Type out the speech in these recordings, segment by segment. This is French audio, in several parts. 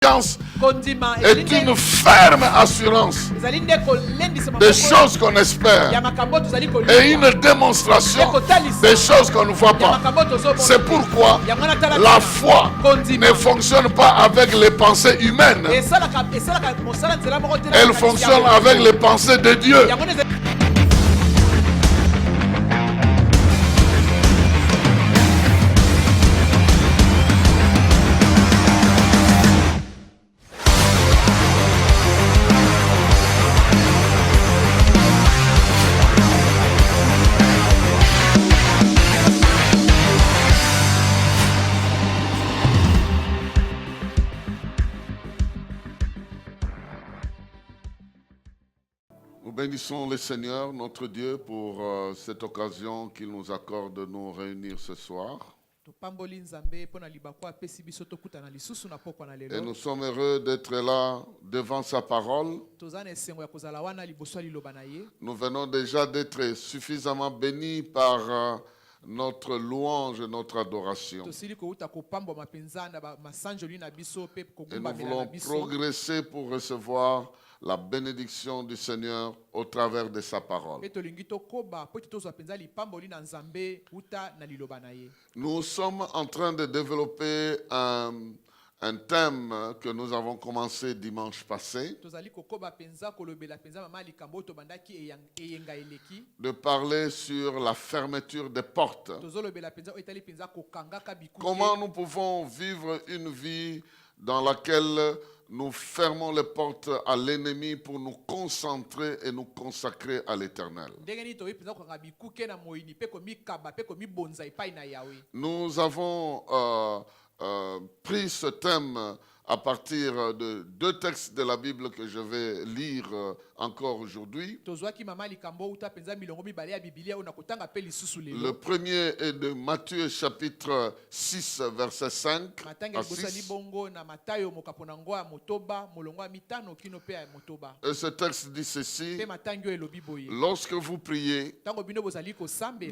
est une ferme assurance des choses qu'on espère et une démonstration des choses qu'on ne voit pas. C'est pourquoi la foi ne fonctionne pas avec les pensées humaines. Elle fonctionne avec les pensées de Dieu. Nous bénissons le Seigneur, notre Dieu, pour cette occasion qu'il nous accorde de nous réunir ce soir. Et nous sommes heureux d'être là devant sa parole. Nous venons déjà d'être suffisamment bénis par notre louange et notre adoration. Et nous voulons progresser pour recevoir la bénédiction du Seigneur au travers de sa parole. Nous sommes en train de développer un thème que nous avons commencé dimanche passé, de parler sur la fermeture des portes. Comment nous pouvons vivre une vie dans laquelle nous fermons les portes à l'ennemi pour nous concentrer et nous consacrer à l'Éternel. Nous avons pris ce thème à partir de deux textes de la Bible que je vais lire encore aujourd'hui. Le premier est de Matthieu chapitre 6 verset 5 à 6. Et ce texte dit ceci: lorsque vous priez,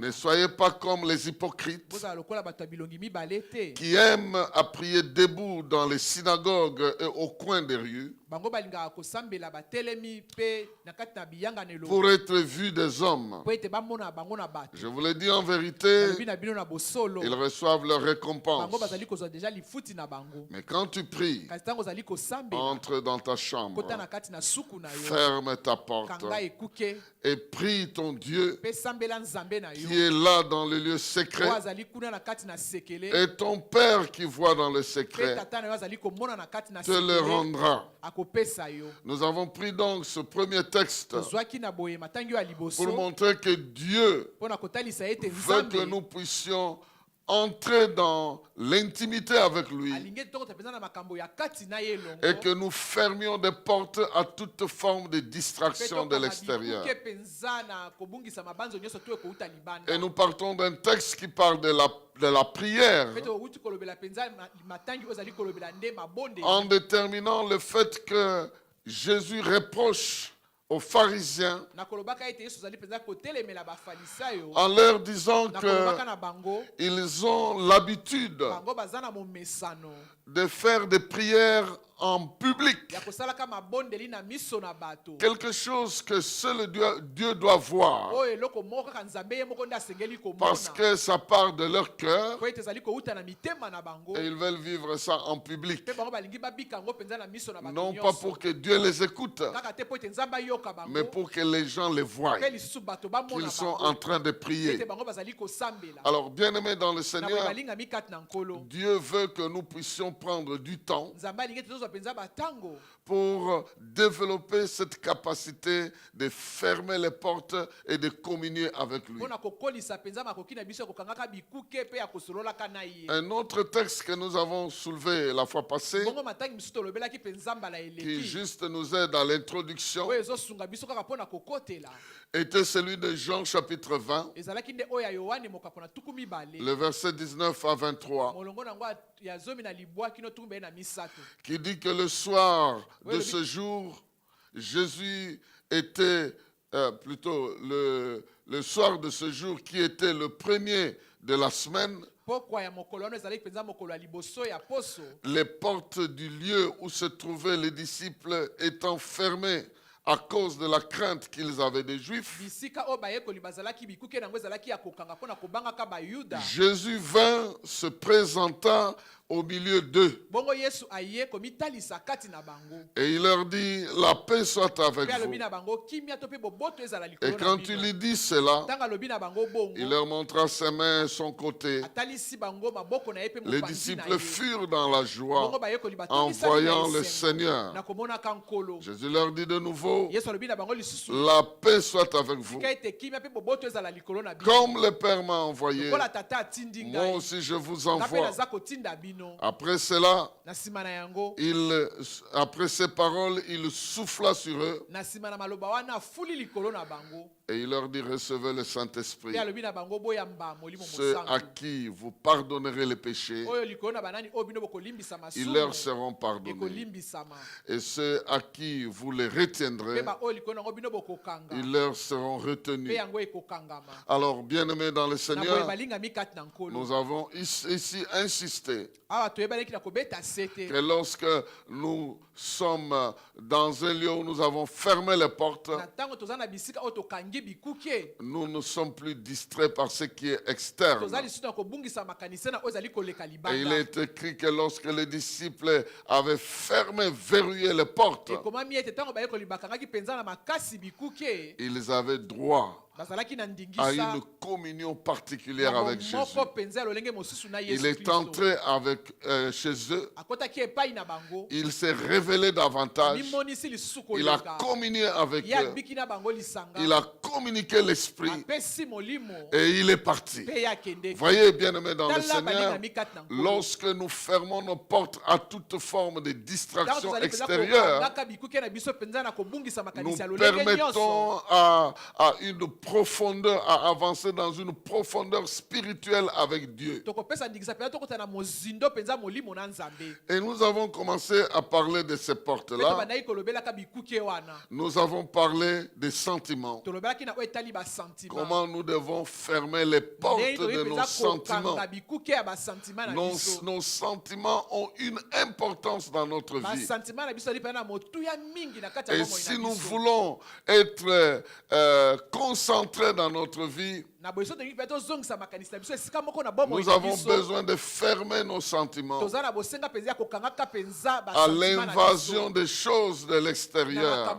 ne soyez pas comme les hypocrites qui aiment à prier debout dans les synagogues et au coin des rues pour être vus des hommes. Je vous le dis en vérité, ils reçoivent leur récompense. Mais quand tu pries, entre dans ta chambre, ferme ta porte et prie ton Dieu qui est là dans le lieu secret, et ton Père qui voit dans le secret te le rendra. Nous avons pris donc ce premier texte pour montrer que Dieu veut que nous puissions entrer dans l'intimité avec lui et que nous fermions des portes à toute forme de distraction de l'extérieur. Et nous partons d'un texte qui parle de la prière, en déterminant le fait que Jésus reproche aux pharisiens en leur disant qu'ils ont l'habitude de faire des prières en public, quelque chose que seul Dieu doit voir, parce que ça part de leur cœur et ils veulent vivre ça en public, non pas pour que Dieu les écoute, mais pour que les gens les voient qu'ils sont en train de prier. Alors, bien-aimés dans le Seigneur, Dieu veut que nous puissions prendre du temps pour développer cette capacité de fermer les portes et de communier avec lui. Un autre texte que nous avons soulevé la fois passée, qui juste nous aide à l'introduction, était celui de Jean chapitre 20, le verset 19 à 23, qui dit que le soir de ce jour, Jésus était, le soir de ce jour qui était le premier de la semaine, Les portes du lieu où se trouvaient les disciples étant fermées à cause de la crainte qu'ils avaient des Juifs, Jésus vint, se présenta au milieu d'eux. Et il leur dit, la paix soit avec vous. Et quand il lui dit cela, il leur montra ses mains et son côté. Les disciples furent dans la joie en voyant le Seigneur. Jésus leur dit de nouveau, la paix soit avec vous. Comme le Père m'a envoyé, moi aussi je vous envoie. Après cela, après ces paroles, il souffla sur eux et il leur dit, recevez le Saint-Esprit. Ceux à qui vous pardonnerez les péchés, ils leur seront pardonnés. Et ceux à qui vous les retiendrez, ils leur seront retenus. Alors, bien-aimés dans le Seigneur, nous avons ici insisté que lorsque nous sommes dans un lieu où nous avons fermé les portes, nous ne sommes plus distraits par ce qui est externe. Et il est écrit que lorsque les disciples avaient fermé, verrouillé les portes, ils avaient droit à une communion particulière avec Jésus. Il est entré chez eux. Il s'est révélé davantage. Il a communié avec eux. Il a communiqué l'esprit. Et il est parti. Voyez, bien-aimés dans le Seigneur, lorsque nous fermons nos portes à toute forme de distraction extérieure, nous permettons à une profondeur, à avancer dans une profondeur spirituelle avec Dieu. Et nous avons commencé à parler de ces portes-là. Nous avons parlé des sentiments. Comment nous devons fermer les portes de nos sentiments. Nos sentiments ont une importance dans notre vie. Et si nous voulons être concentrés dans notre vie, nous avons besoin de fermer nos sentiments à l'invasion des choses de l'extérieur,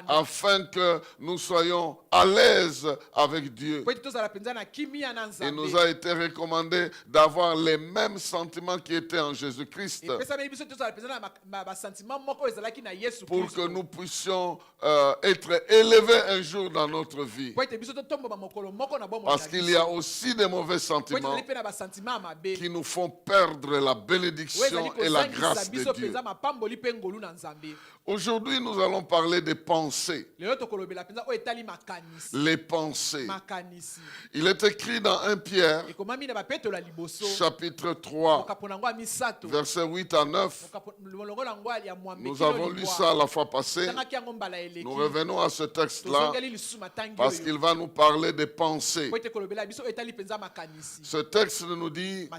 afin que nous soyons à l'aise avec Dieu. Il nous a été recommandé d'avoir les mêmes sentiments qui étaient en Jésus-Christ, pour que nous puissions être élevés un jour dans notre vie. Parce qu'il y a aussi des mauvais sentiments qui nous font perdre la bénédiction et la grâce de Dieu. Aujourd'hui, nous allons parler des pensées. Les pensées. Il est écrit dans 1 Pierre, chapitre 3, versets 8 à 9. Nous avons lu ça la fois passée. Nous revenons à ce texte-là parce qu'il va nous parler des pensées. Ce texte nous dit,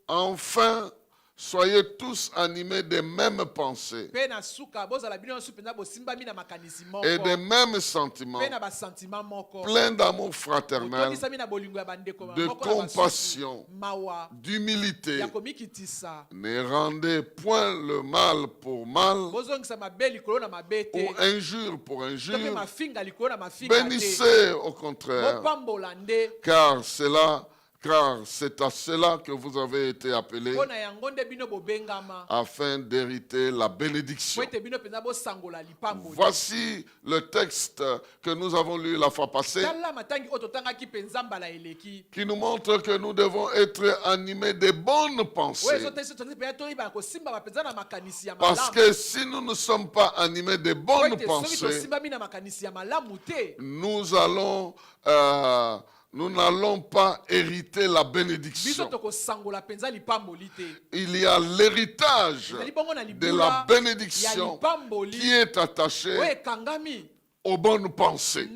enfin, soyez tous animés des mêmes pensées et des mêmes sentiments, pleins d'amour fraternel, de compassion, d'humilité. Ne rendez point le mal pour mal ou injure pour injure. Bénissez au contraire, car c'est à cela que vous avez été appelés, afin d'hériter la bénédiction. Voici le texte que nous avons lu la fois passée, qui nous montre que nous devons être animés de bonnes pensées. Parce que si nous ne sommes pas animés de bonnes pensées, nous n'allons pas hériter la bénédiction. Il y a l'héritage de la bénédiction qui est attaché aux bonnes pensées.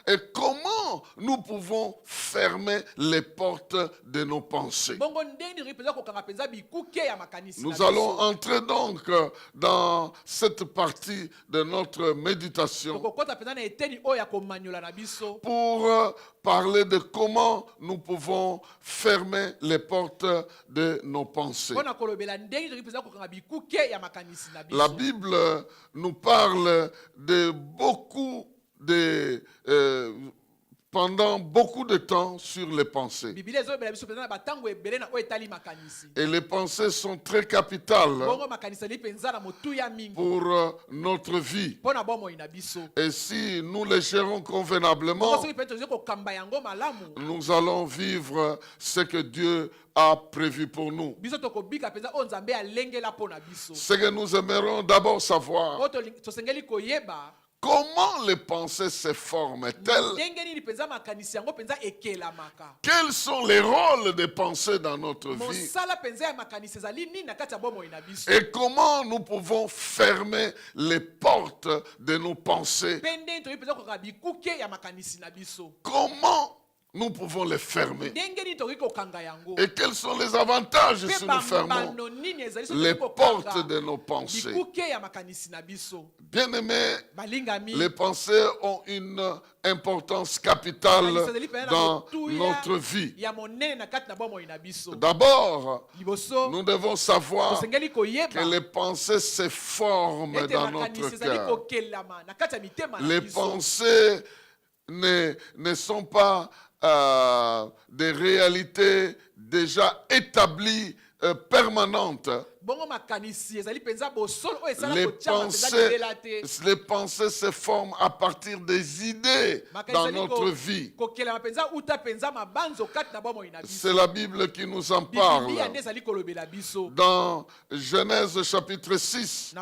Et comment nous pouvons fermer les portes de nos pensées? Nous allons entrer donc dans cette partie de notre méditation pour parler de comment nous pouvons fermer les portes de nos pensées. La Bible nous parle de pendant beaucoup de temps sur les pensées. Et les pensées sont très capitales pour notre vie. Et si nous les gérons convenablement, nous allons vivre ce que Dieu a prévu pour nous. Ce que nous aimerons d'abord savoir, comment les pensées se forment-elles? Quels sont les rôles des pensées dans notre vie? Et comment nous pouvons fermer les portes de nos pensées? Comment nous pouvons les fermer? Et quels sont les avantages si nous fermons les portes de nos pensées? Bien-aimés, les pensées ont une importance capitale dans notre vie. D'abord, nous devons savoir que les pensées se forment dans notre cœur. Les pensées ne sont pas des réalités déjà établies, permanentes. Les pensées se forment à partir des idées dans notre vie. C'est la Bible qui nous en parle. Dans Genèse chapitre 6,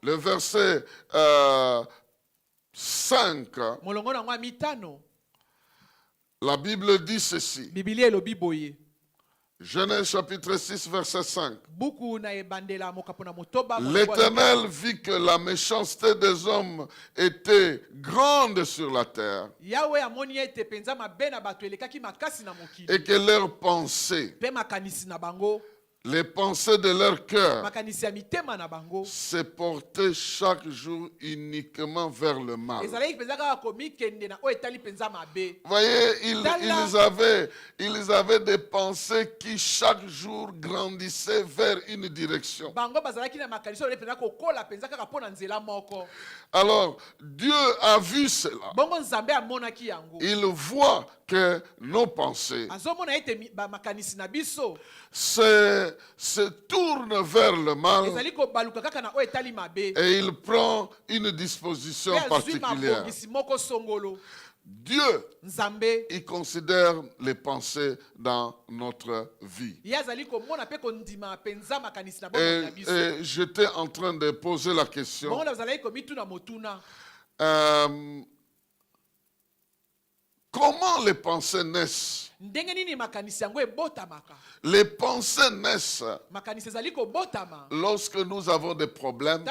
le verset 5, la Bible dit ceci. Genèse chapitre 6, verset 5. L'Éternel vit que la méchanceté des hommes était grande sur la terre et que leurs pensées, les pensées de leur cœur, se portaient chaque jour uniquement vers le mal. Vous voyez, ils avaient des pensées qui chaque jour grandissaient vers une direction. Alors, Dieu a vu cela. Il voit que nos pensées se tournent vers le mal et il prend une disposition particulière. Dieu, il considère les pensées dans notre vie. Et j'étais en train de poser la question. Comment les pensées naissent? Les pensées naissent lorsque nous avons des problèmes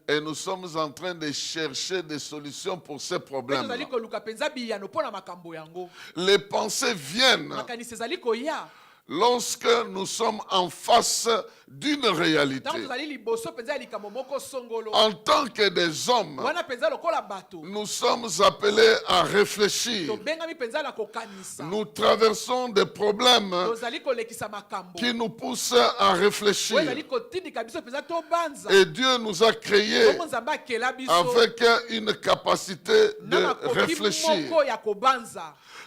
et nous sommes en train de chercher des solutions pour ces problèmes. Les pensées viennent lorsque nous sommes en face d'une réalité. En tant que des hommes, nous sommes appelés à réfléchir. Nous traversons des problèmes qui nous poussent à réfléchir. Et Dieu nous a créés avec une capacité de réfléchir.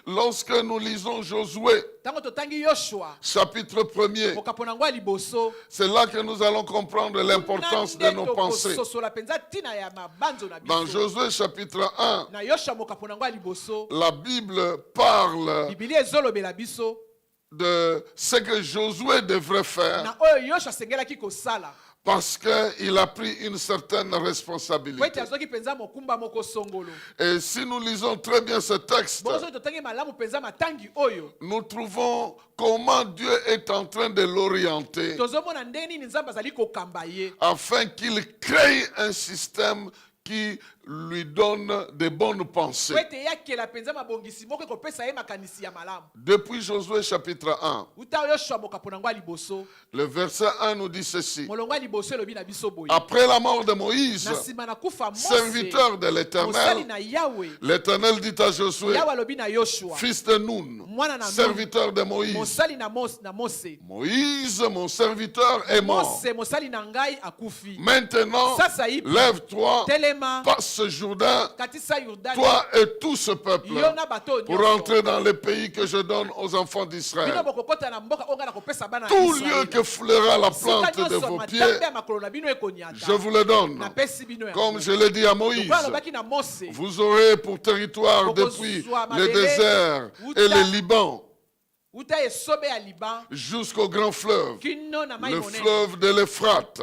Lorsque nous lisons Josué, chapitre 1er, c'est là que nous allons comprendre l'importance de nos pensées. Dans Josué chapitre 1, la Bible parle de ce que Josué devrait faire Parce qu'il a pris une certaine responsabilité. Et si nous lisons très bien ce texte, nous trouvons comment Dieu est en train de l'orienter afin qu'il crée un système qui lui donne de bonnes pensées. Depuis Josué chapitre 1, le verset 1 nous dit ceci. Après la mort de Moïse, serviteur de l'Éternel, l'Éternel dit à Josué, fils de Nun, serviteur de Moïse, Moïse, mon serviteur, est mort. Maintenant, lève-toi, passe ce Jourdain, toi et tout ce peuple, pour entrer dans le pays que je donne aux enfants d'Israël. Tout lieu que foulera la plante de vos pieds, je vous le donne. Comme je l'ai dit à Moïse, vous aurez pour territoire depuis le désert et le Liban jusqu'au grand fleuve, le fleuve de l'Euphrate,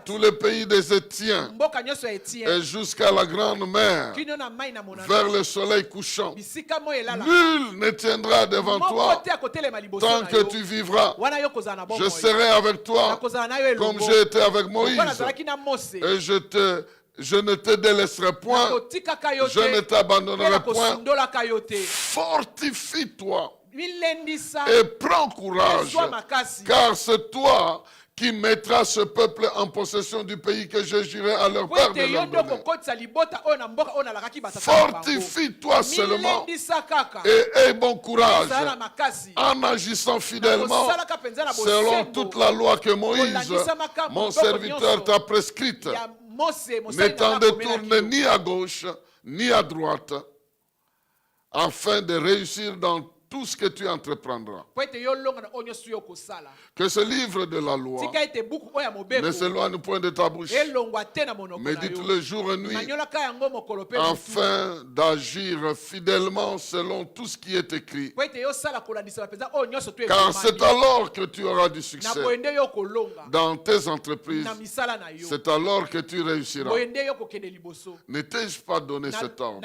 tous les pays des Étiens, et jusqu'à la grande mer, vers le soleil couchant. Nul ne tiendra devant toi tant que tu vivras. Je serai avec toi comme j'ai été avec Moïse, et je ne te délaisserai point, je ne t'abandonnerai point. Fortifie-toi et prends courage, car c'est toi qui mettras ce peuple en possession du pays que je jurai à leur père de leur donner. Fortifie-toi seulement et aie bon courage en agissant fidèlement selon toute la loi que Moïse, mon serviteur, t'a prescrite. Ne t'en détourne ni à gauche ni à droite, afin de réussir dans tout ce que tu entreprendras. Que ce livre de la loi ne s'éloigne point de ta bouche. Médite-le jour et nuit afin d'agir fidèlement selon tout ce qui est écrit. Car c'est alors que tu auras du succès dans tes entreprises. C'est alors que tu réussiras. Ne t'ai-je pas donné cet ordre?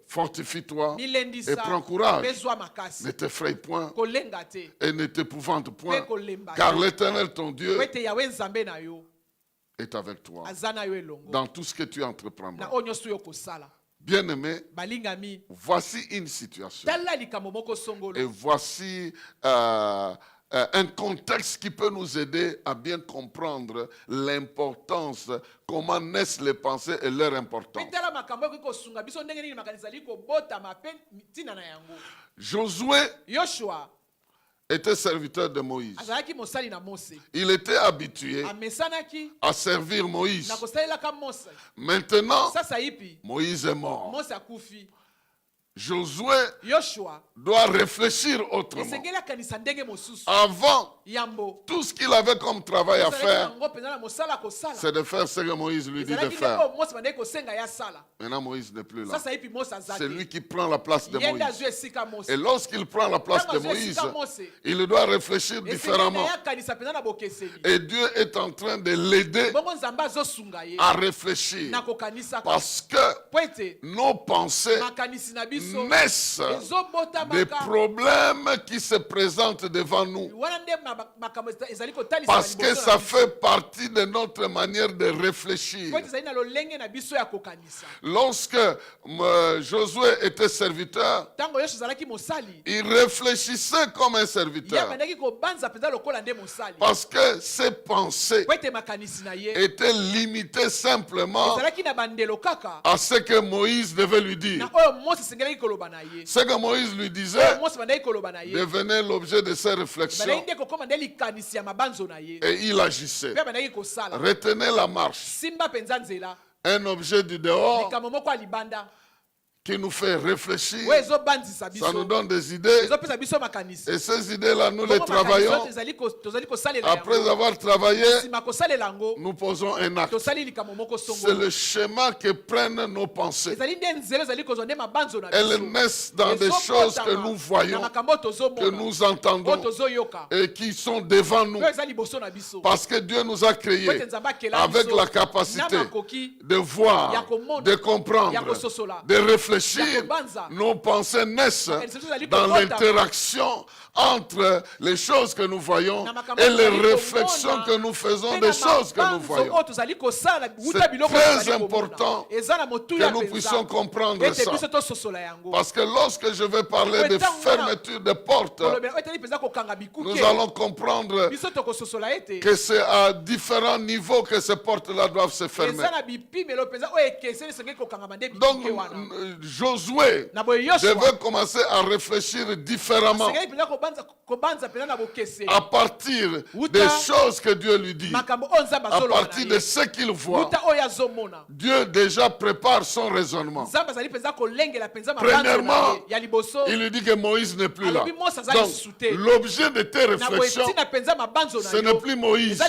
Fortifie-toi et prends courage. Ne t'effraie point et ne t'épouvante point, car l'Éternel ton Dieu est avec toi dans tout ce que tu entreprendras. Bien-aimé, voici une situation et voici un contexte qui peut nous aider à bien comprendre l'importance, comment naissent les pensées et leur importance. Josué était serviteur de Moïse. Il était habitué à servir Moïse. Maintenant, Moïse est mort. Josué doit réfléchir autrement. Avant, tout ce qu'il avait comme travail à faire, c'est de faire ce que Moïse lui dit de faire. Maintenant, Moïse n'est plus là. C'est lui qui prend la place de Moïse. Et lorsqu'il prend la place de Moïse, il doit réfléchir différemment. Et Dieu est en train de l'aider à réfléchir. Parce que nos pensées naissent des problèmes qui se présentent devant nous. Parce que ça fait partie de notre manière de réfléchir. Lorsque Josué était serviteur, il réfléchissait comme un serviteur. Parce que ses pensées étaient limitées simplement à ce que Moïse devait lui dire. Ce que Moïse lui disait devenait l'objet de ses réflexions. Et il agissait. Retenez la marche. Un objet du dehors qui nous fait réfléchir, ça nous donne des idées, et ces idées-là, nous les travaillons. Après avoir travaillé, nous posons un acte. C'est le schéma que prennent nos pensées. Elles naissent dans des choses que nous voyons, que nous entendons, et qui sont devant nous. Parce que Dieu nous a créés avec la capacité de voir, de comprendre, de réfléchir. Nos pensées naissent dans l'interaction entre les choses que nous voyons et les réflexions que nous faisons des choses que nous voyons. C'est très important que nous puissions comprendre ça. Parce que lorsque je vais parler de fermeture de portes, nous allons comprendre que c'est à différents niveaux que ces portes-là doivent se fermer. Donc, Josué devait commencer à réfléchir différemment à partir des choses que Dieu lui dit, à partir de ce qu'il voit. Dieu déjà prépare son raisonnement. Premièrement, il lui dit que Moïse n'est plus là. Donc, l'objet de tes réflexions, ce n'est plus Moïse,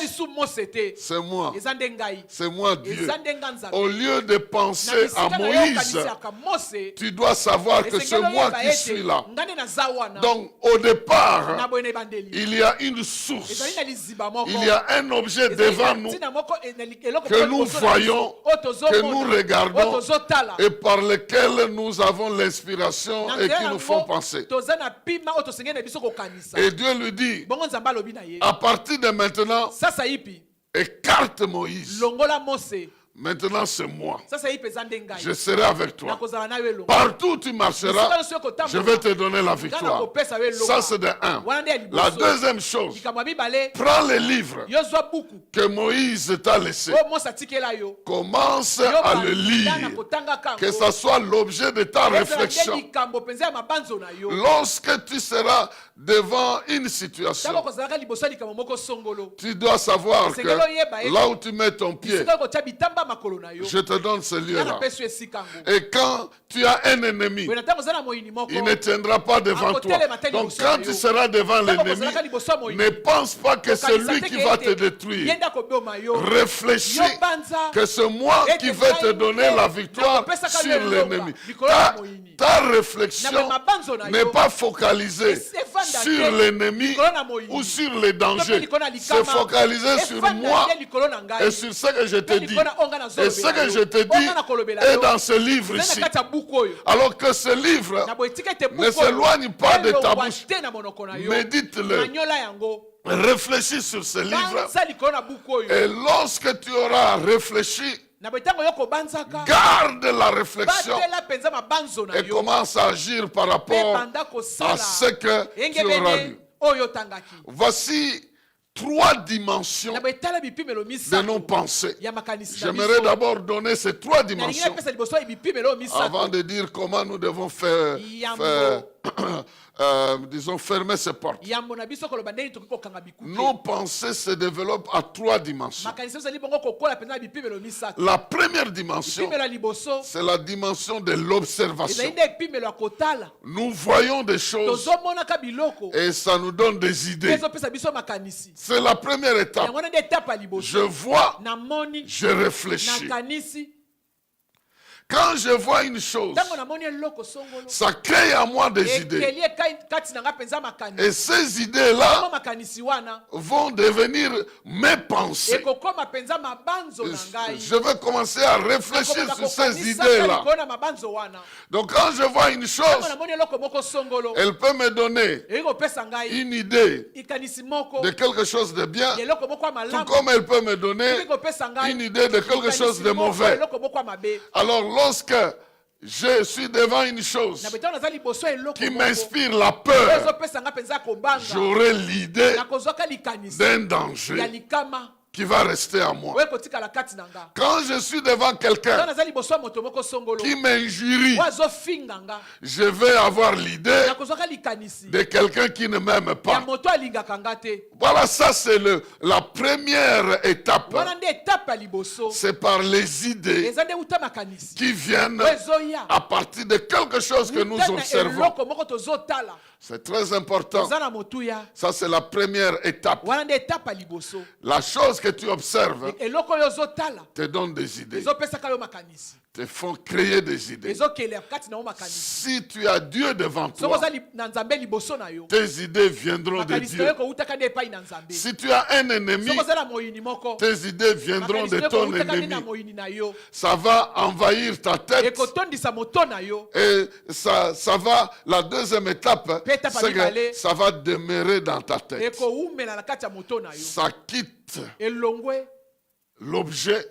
c'est moi. C'est moi, Dieu. Au lieu de penser à Moïse, tu dois savoir que c'est moi qui suis là. Donc, au départ, il y a une source. Il y a un objet devant nous que nous voyons, que nous regardons et par lequel nous avons l'inspiration et qui nous font penser. Et Dieu lui dit, à partir de maintenant, écarte Moïse. Maintenant, c'est moi. Je serai avec toi. Partout où tu marcheras, je vais te donner la victoire. Ça, c'est de un. La deuxième chose, prends les livres que Moïse t'a laissés. Commence à le lire. Que ça soit l'objet de ta réflexion. Lorsque tu seras devant une situation, tu dois savoir que là où tu mets ton pied, je te donne ce lieu-là. Et quand tu as un ennemi, il ne tiendra pas devant toi. Donc quand tu seras devant l'ennemi, ne pense pas que c'est lui qui va te détruire. Réfléchis que c'est moi qui vais te donner la victoire sur l'ennemi. Ta réflexion n'est pas focalisée sur l'ennemi ou sur les dangers. C'est focalisé sur moi et sur ce que je te dis. Et ce que je te dis est dans ce livre ici. Alors que ce livre ne s'éloigne pas de ta bouche. Médite-le. Réfléchis sur ce livre. Et lorsque tu auras réfléchi, garde la réflexion et commence à agir par rapport à ce que tu auras lu. Voici 3 dimensions de nos pensées. J'aimerais d'abord donner ces 3 dimensions avant de dire comment nous devons faire disons, fermer ces portes. Nos pensées se développent à 3 dimensions. La première dimension, c'est la dimension de l'observation. Nous voyons des choses et ça nous donne des idées. C'est la première étape. Je vois, je réfléchis. Quand je vois une chose, ça crée à moi des idées. Et ces idées-là vont devenir mes pensées. Je vais commencer à réfléchir sur ces idées-là. Donc quand je vois une chose, elle peut me donner une idée de quelque chose de bien, tout comme elle peut me donner une idée de quelque chose de mauvais. Alors lorsque je suis devant une chose qui m'inspire la peur, j'aurai l'idée d'un danger. qui va rester à moi. Quand je suis devant quelqu'un qui m'injurie, je vais avoir l'idée de quelqu'un qui ne m'aime pas. Voilà, ça c'est la première étape. C'est par les idées qui viennent à partir de quelque chose que nous observons. C'est très important. Ça, c'est la première étape. La chose que tu observes te donne des idées, te font créer des idées. Si tu as Dieu devant toi, tes idées viendront de Dieu. Si tu as un ennemi, tes idées viendront de ton ennemi. Ça va envahir ta tête. Et ça va, la deuxième étape, c'est que ça va demeurer dans ta tête. Ça quitte l'objet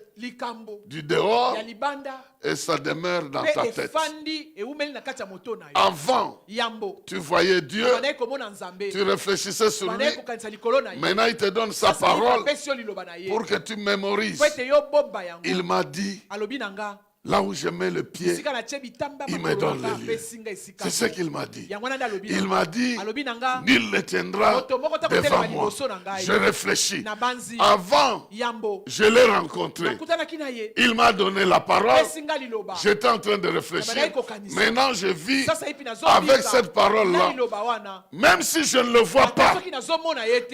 du dehors et ça demeure dans ta tête. Avant, tu voyais Dieu, tu réfléchissais sur lui. Maintenant, il te donne sa parole pour que tu mémorises. Il m'a dit, là où je mets le pied, il me donne le lieu. C'est ce qu'il m'a dit. Il m'a dit, nul ne tiendra devant moi. Je réfléchis. Avant, je l'ai rencontré. Il m'a donné la parole. J'étais en train de réfléchir. Maintenant, je vis avec cette parole-là. Même si je ne le vois pas,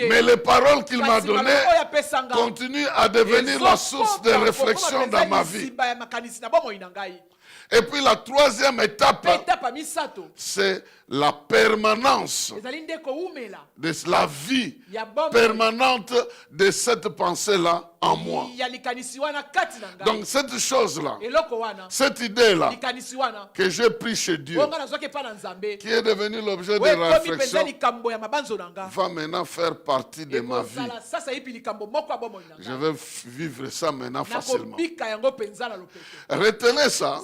mais les paroles qu'il m'a données continuent à devenir la source de réflexion dans ma vie. Et puis la troisième étape, c'est la permanence de la vie permanente de cette pensée-là en moi. Donc cette chose-là, cette idée-là que j'ai pris chez Dieu, qui est devenue l'objet de réflexion, va maintenant faire partie de ma vie. Je vais vivre ça maintenant facilement. Retenez ça,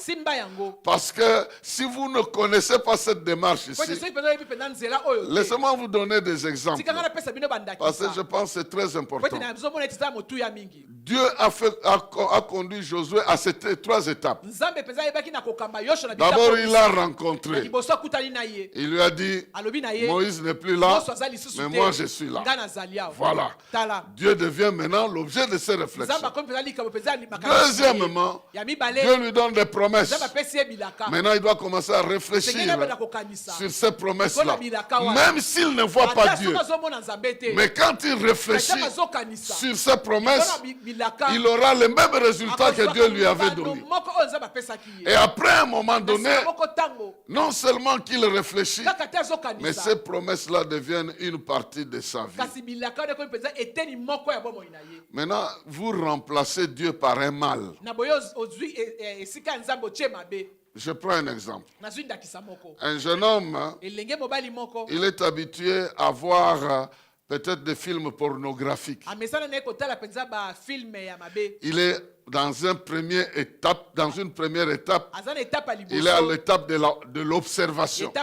parce que si vous ne connaissez pas cette démarche ici, laissez-moi vous donner des exemples, parce que je pense que c'est très important. Dieu a conduit Josué à ces trois étapes. D'abord, il l'a rencontré. Il lui a dit, Moïse n'est plus là, mais moi je suis là. Voilà. Dieu devient maintenant l'objet de ses réflexions. Deuxièmement, Dieu lui donne des promesses. Maintenant, il doit commencer à réfléchir sur ces promesses-là. Même s'il ne voit pas Dieu. Mais quand il réfléchit sur ces promesses, il aura le même résultat que Dieu lui avait donné. Et après un moment donné, non seulement qu'il réfléchit, mais ces promesses-là deviennent une partie de sa vie. Maintenant, vous remplacez Dieu par un mal. Je prends un exemple. Un jeune homme, il est habitué à voir peut-être des films pornographiques. Il est dans une première étape, il est à l'étape de l'observation.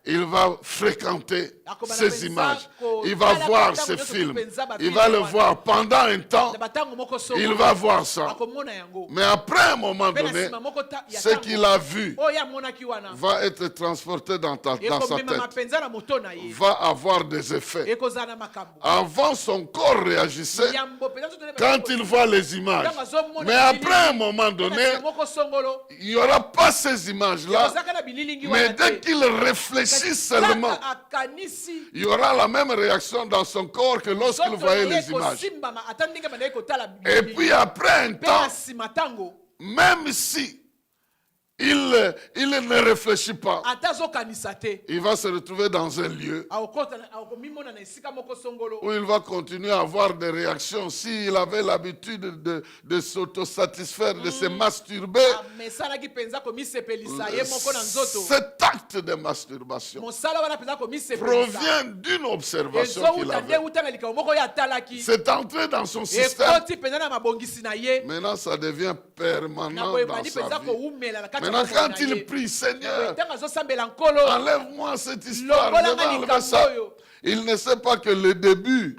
Il va fréquenter ces images. Il va voir ces films. Il va le voir pendant un temps. Il va voir ça. Mais après un moment donné, ce qu'il a vu va être transporté dans sa tête. Va avoir des effets. Avant, son corps réagissait quand il voit les images. Mais après un moment donné, il n'y aura pas ces images-là. Mais dès qu'il réfléchit seulement, il y aura la même réaction dans son corps que lorsqu'il voyait les images. Et puis après un temps, même si il ne réfléchit pas, il va se retrouver dans un lieu où il va continuer à avoir des réactions. S'il avait l'habitude de s'autosatisfaire, de se masturber, cet acte de masturbation provient d'une observation qu'il avait. C'est entré dans son système. Maintenant, ça devient permanent dans sa vie. Maintenant, quand il prie, Seigneur, enlève-moi cette histoire, enlève ça. Il ne sait pas que le début,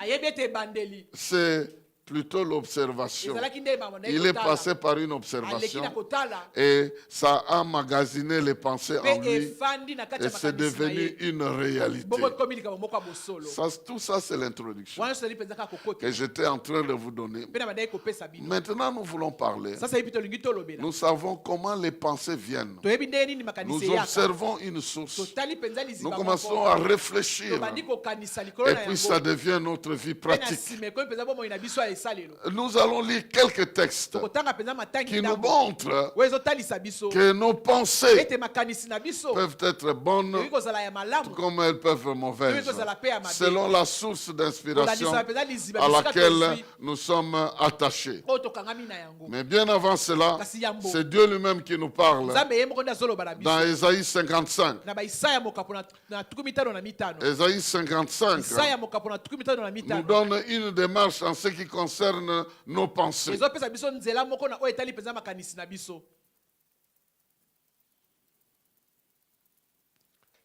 c'est plutôt l'observation. Il est passé par une observation et ça a emmagasiné les pensées en lui et c'est devenu une réalité. Tout ça, c'est l'introduction que j'étais en train de vous donner. Maintenant, nous voulons parler. Nous savons comment les pensées viennent. Nous observons une source. Nous commençons à réfléchir. Et puis ça devient notre vie pratique. Nous allons lire quelques textes qui nous montrent que nos pensées peuvent être bonnes comme elles peuvent être mauvaises, selon la source d'inspiration à laquelle nous sommes attachés. Mais bien avant cela, c'est Dieu lui-même qui nous parle dans Ésaïe 55. Ésaïe 55 nous donne une démarche en ce qui concerne nos pensées.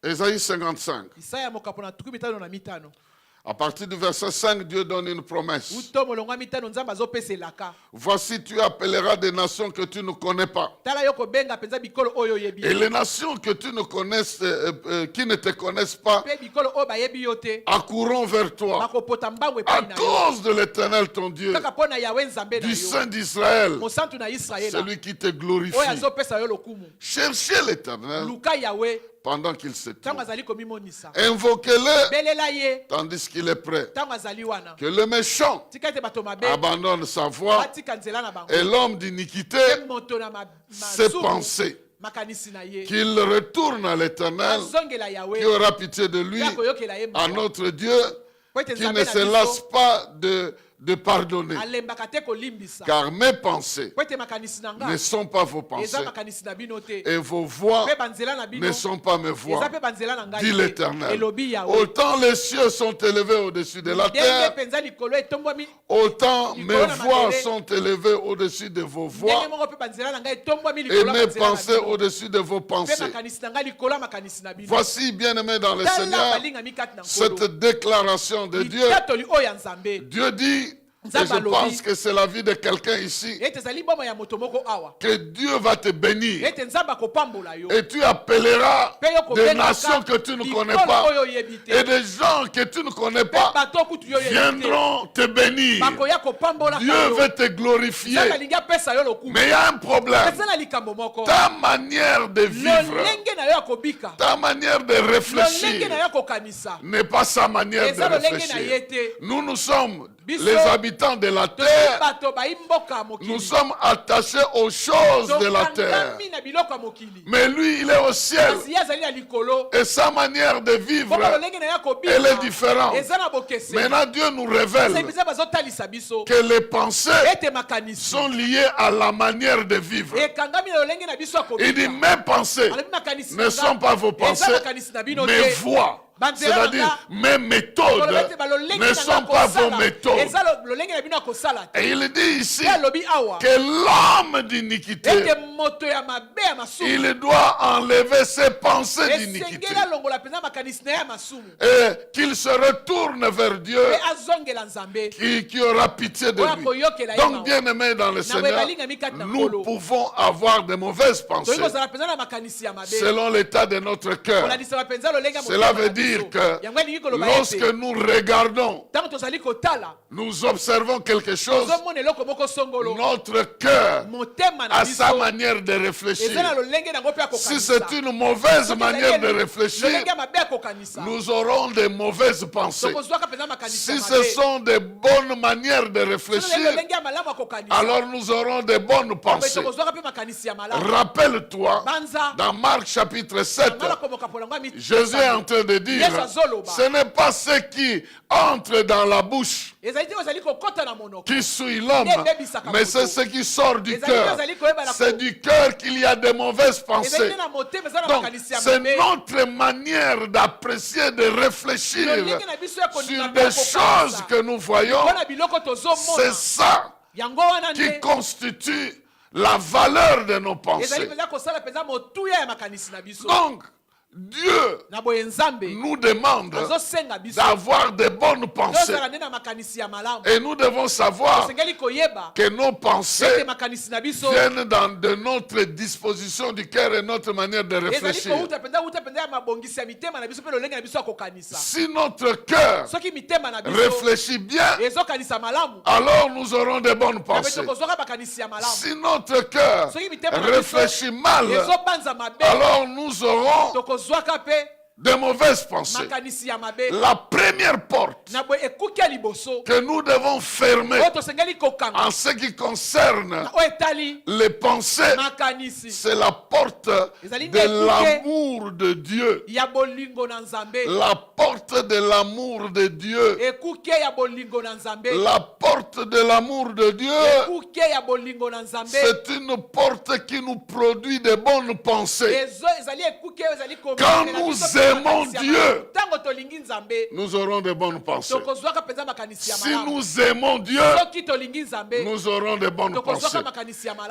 Ésaïe 55. À partir du verset 5, Dieu donne une promesse. Voici, tu appelleras des nations que tu ne connais pas. Et les nations que tu ne connaisses, qui ne te connaissent pas, accourront vers toi. À cause de l'Éternel ton Dieu, du Saint d'Israël, celui qui te glorifie. Cherchez l'Éternel pendant qu'il se trouve. Invoquez-le tandis qu'il est prêt. Que le méchant abandonne sa voie et l'homme d'iniquité ses pensées. Qu'il retourne à l'Éternel qui aura pitié de lui, à notre Dieu qui ne se lasse pas de pardonner. Car mes pensées ne sont pas vos pensées et vos voix ne sont pas mes voix, dit l'Éternel. Autant les cieux sont élevés au-dessus de la terre, autant mes voix sont élevées au-dessus de vos voix et mes pensées au-dessus de vos pensées. Voici, bien-aimés dans le Seigneur, cette déclaration de Dieu. Dieu dit, et je pense que c'est la vie de quelqu'un ici, que Dieu va te bénir et tu appelleras des nations que tu ne connais pas et des gens que tu ne connais pas viendront te bénir. Dieu veut te glorifier, mais il y a un problème. Ta manière de vivre, ta manière de réfléchir n'est pas sa manière de réfléchir. Nous sommes les habitants de la terre, nous sommes attachés aux choses de la terre. Mais lui, il est au ciel. Et sa manière de vivre, elle est différente. Maintenant, Dieu nous révèle que les pensées sont liées à la manière de vivre. Il dit, mes pensées ne sont pas vos pensées, mes voix. C'est-à-dire, mes méthodes ne sont pas vos méthodes. Et il dit ici que l'homme d'iniquité, il doit enlever ses pensées d'iniquité et qu'il se retourne vers Dieu qui aura pitié de lui. Donc, bien aimé dans le Seigneur, nous pouvons avoir de mauvaises pensées selon l'état de notre cœur. Cela veut dire que lorsque nous regardons, nous observons quelque chose, notre cœur a sa manière de réfléchir. Si c'est une mauvaise manière de réfléchir, nous aurons de mauvaises pensées. Si ce sont de bonnes manières de réfléchir, alors nous aurons de bonnes pensées. Rappelle-toi, dans Marc chapitre 7, Jésus est en train de dire, ce n'est pas ce qui entre dans la bouche qui suit l'homme, mais c'est ce qui sort du cœur. C'est du cœur qu'il y a de mauvaises pensées. Donc, c'est notre manière d'apprécier, de réfléchir sur des choses que nous voyons. C'est ça qui constitue la valeur de nos pensées. Donc, Dieu nous demande d'avoir de bonnes pensées. Et nous devons savoir que nos pensées viennent de notre disposition du cœur et notre manière de réfléchir. Si notre cœur réfléchit bien, alors nous aurons de bonnes pensées. Si notre cœur réfléchit mal, alors nous aurons de mauvaises pensées. La première porte que nous devons fermer en ce qui concerne les pensées, c'est la porte de l'amour de Dieu. La porte de l'amour de Dieu. La porte de l'amour de Dieu, c'est une porte qui nous produit de bonnes pensées. Quand nous aimons Dieu, nous aurons de bonnes pensées. Si nous aimons Dieu, nous aurons de bonnes pensées.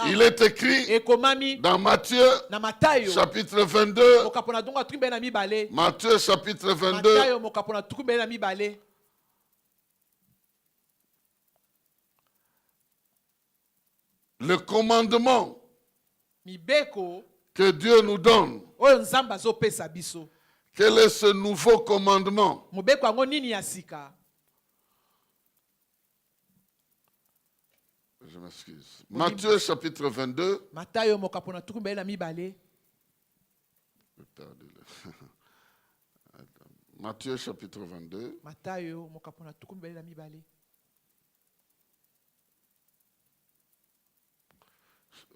Il est écrit dans Matthieu chapitre 22. Matthieu chapitre 22. Le commandement que Dieu nous donne. Quel est ce nouveau commandement? Je m'excuse. Matthieu chapitre 22. Matthieu chapitre 22.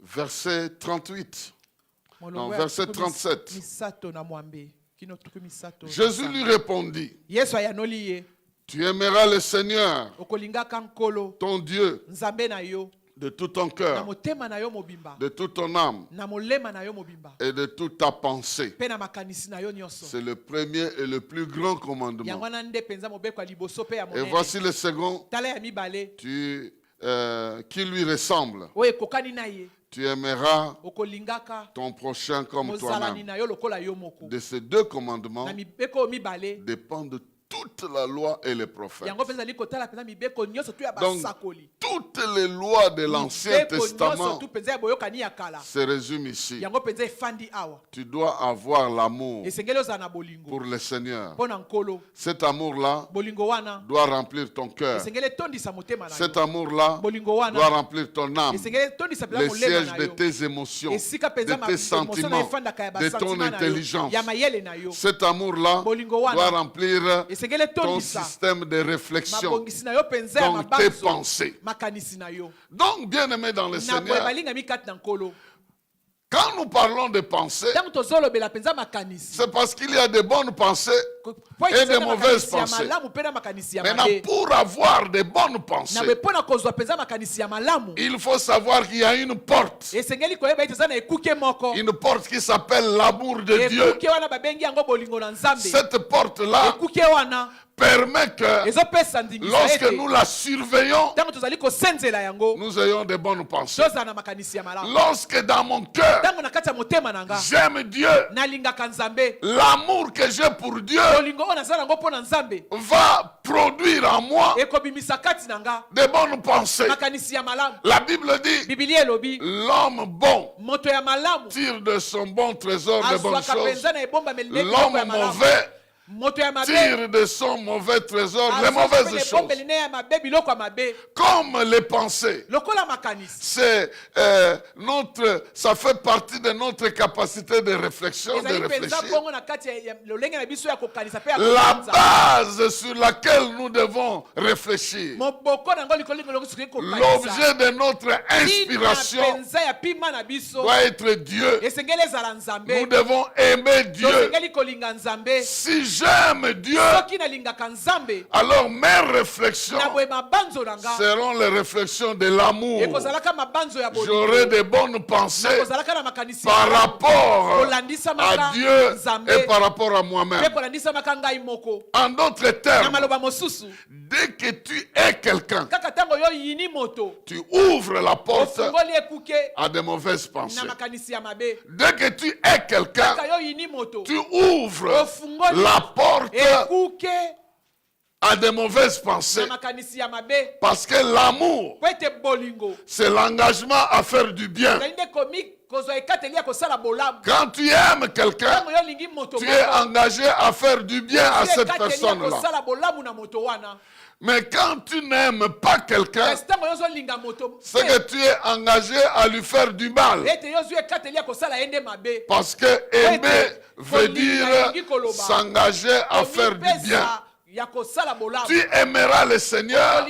Verset 38. Non, verset 37. Jésus lui répondit, tu aimeras le Seigneur, ton Dieu, de tout ton cœur, de toute ton âme et de toute ta pensée. C'est le premier et le plus grand commandement. Et voici le second qui lui ressemble. Tu aimeras ton prochain comme toi-même. De ces deux commandements dépendent toute la loi et les prophètes. Donc, toutes les lois de l'Ancien Testament se résument ici. Tu dois avoir l'amour pour le Seigneur. Cet amour-là doit remplir ton cœur. Cet amour-là doit remplir ton âme, le siège de tes émotions, de tes sentiments, de ton intelligence. Cet amour-là doit remplir ton système de réflexion, donc tes pensées. Donc, bien-aimé dans le Seigneur, quand nous parlons de pensées, c'est parce qu'il y a de bonnes pensées et de mauvaises pensées. Maintenant, pour avoir de bonnes pensées, il faut savoir qu'il y a une porte. Une porte qui s'appelle l'amour de Dieu. Cette porte-là permet que lorsque nous la surveillons, nous ayons de bonnes pensées. Lorsque dans mon cœur, j'aime Dieu, l'amour que j'ai pour Dieu va produire en moi de bonnes pensées. La Bible dit, l'homme bon tire de son bon trésor de bonnes choses. L'homme mauvais tire de son mauvais trésor les mauvaises choses. Comme les pensées, c'est ça fait partie de notre capacité de réflexion, de réfléchir. La base sur laquelle nous devons réfléchir, l'objet de notre inspiration doit être Dieu. Nous devons aimer Dieu. Si j'aime Dieu, alors mes réflexions seront les réflexions de l'amour. J'aurai de bonnes pensées par rapport à Dieu et par rapport à moi-même. En d'autres termes, dès que tu es quelqu'un, tu ouvres la porte à de mauvaises pensées. Dès que tu es quelqu'un, tu ouvres la porte à de mauvaises pensées. Parce que l'amour, c'est l'engagement à faire du bien. Quand tu aimes quelqu'un, tu es engagé à faire du bien à cette personne-là. Mais quand tu n'aimes pas quelqu'un, c'est que tu es engagé à lui faire du mal. Parce que aimer veut dire s'engager à faire du bien. Tu aimeras le Seigneur.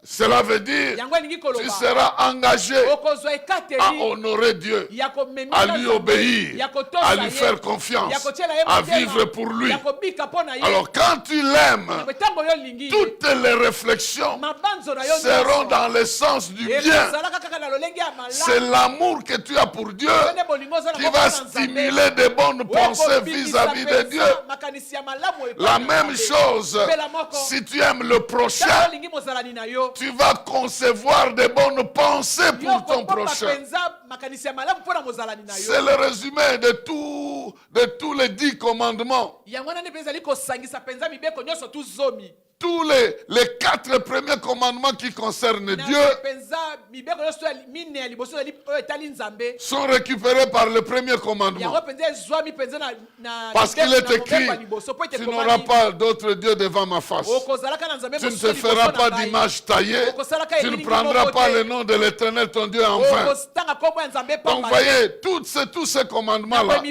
Cela veut dire tu seras engagé à honorer Dieu, à lui obéir, à lui faire confiance, à vivre pour lui. Alors quand tu l'aimes, toutes les réflexions seront dans le sens du bien. C'est l'amour que tu as pour Dieu qui va stimuler de bonnes pensées vis-à-vis de Dieu. La même chose, si tu aimes le prochain, tu vas concevoir de bonnes pensées pour ton prochain. C'est le résumé de tous les 10 commandements. Tous les 4 premiers commandements qui concernent Dieu sont récupérés par le premier commandement. Parce qu'il est écrit, tu n'auras pas d'autre Dieu devant ma face. Tu ne te feras pas d'image taillée. Tu ne prendras pas le nom de l'Éternel ton Dieu en vain. Donc vous voyez, tous ces commandements-là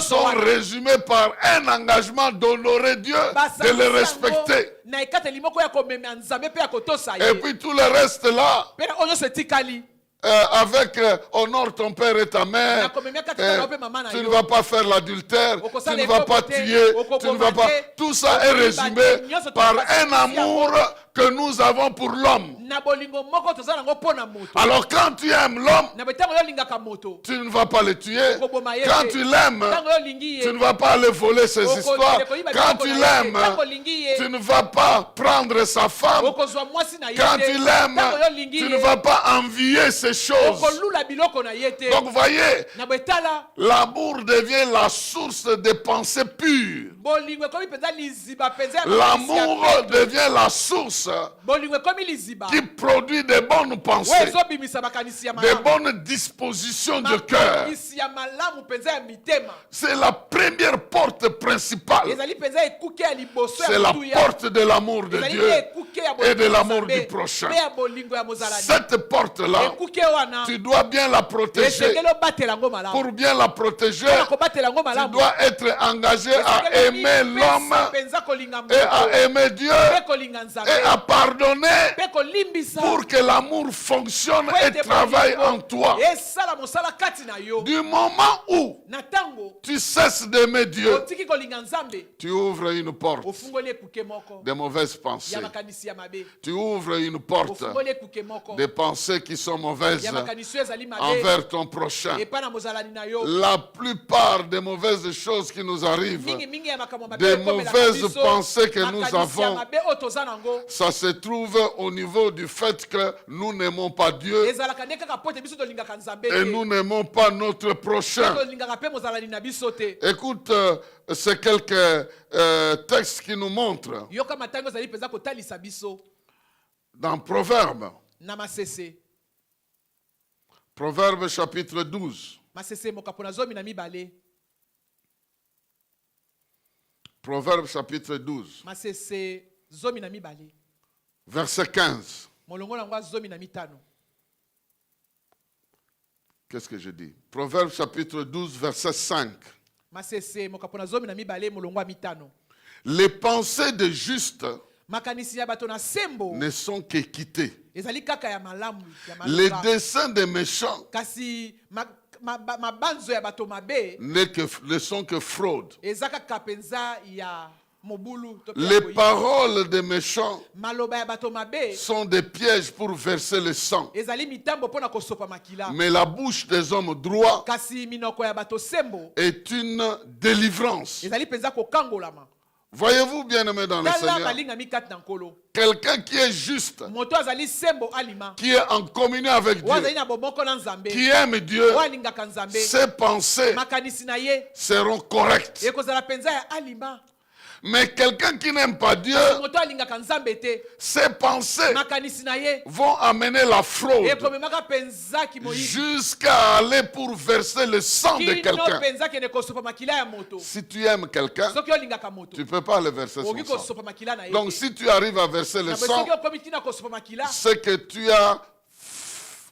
sont résumés par un engagement d'honorer Dieu, de le respecter. Et puis tout le reste là, avec honore ton père et ta mère, tu ne vas pas faire l'adultère, tu ne vas pas tuer, tu ne vas pas... Tout ça est résumé par un amour que nous avons pour l'homme. Alors quand tu aimes l'homme, tu ne vas pas le tuer. Quand tu l'aimes, tu ne vas pas aller voler ses histoires. Quand tu l'aimes, tu ne vas pas prendre sa femme. Quand tu l'aimes, tu ne vas pas envier ces choses. Donc vous voyez, l'amour devient la source des pensées pures. L'amour devient la source qui produit de bonnes pensées, de bonnes dispositions de cœur. C'est la première porte principale. C'est la porte de l'amour de Dieu et de l'amour du prochain. Cette porte-là, tu dois bien la protéger. Pour bien la protéger, tu dois être engagé à aimer l'homme et à aimer Dieu et à pardonner pour que l'amour fonctionne et travaille en toi. Du moment où tu cesses d'aimer Dieu, tu ouvres une porte de mauvaises pensées. Tu ouvres une porte de pensées qui sont mauvaises envers ton prochain. La plupart des mauvaises choses qui nous arrivent, des mauvaises pensées que nous avons, ça se trouve au niveau du fait que nous n'aimons pas Dieu et nous n'aimons pas notre prochain. Écoute, c'est quelques textes qui nous montrent dans Proverbes. Proverbes chapitre 12. Proverbes chapitre 12. Verset 15. Qu'est-ce que je dis? Proverbes chapitre 12, verset 5. Les pensées des justes ne sont qu'équité. Les desseins des méchants ne sont que fraude. Les paroles des méchants sont des pièges pour verser le sang. Mais la bouche des hommes droits est une délivrance. Voyez-vous, bien-aimé dans le Seigneur, quelqu'un qui est juste, qui est en communion avec Dieu, qui aime Dieu, ses pensées seront correctes. Mais quelqu'un qui n'aime pas Dieu, ses pensées vont amener la fraude jusqu'à aller pour verser le sang de quelqu'un. Si tu aimes quelqu'un, tu ne peux pas le verser son sang. Donc si tu arrives à verser le sang, c'est que tu as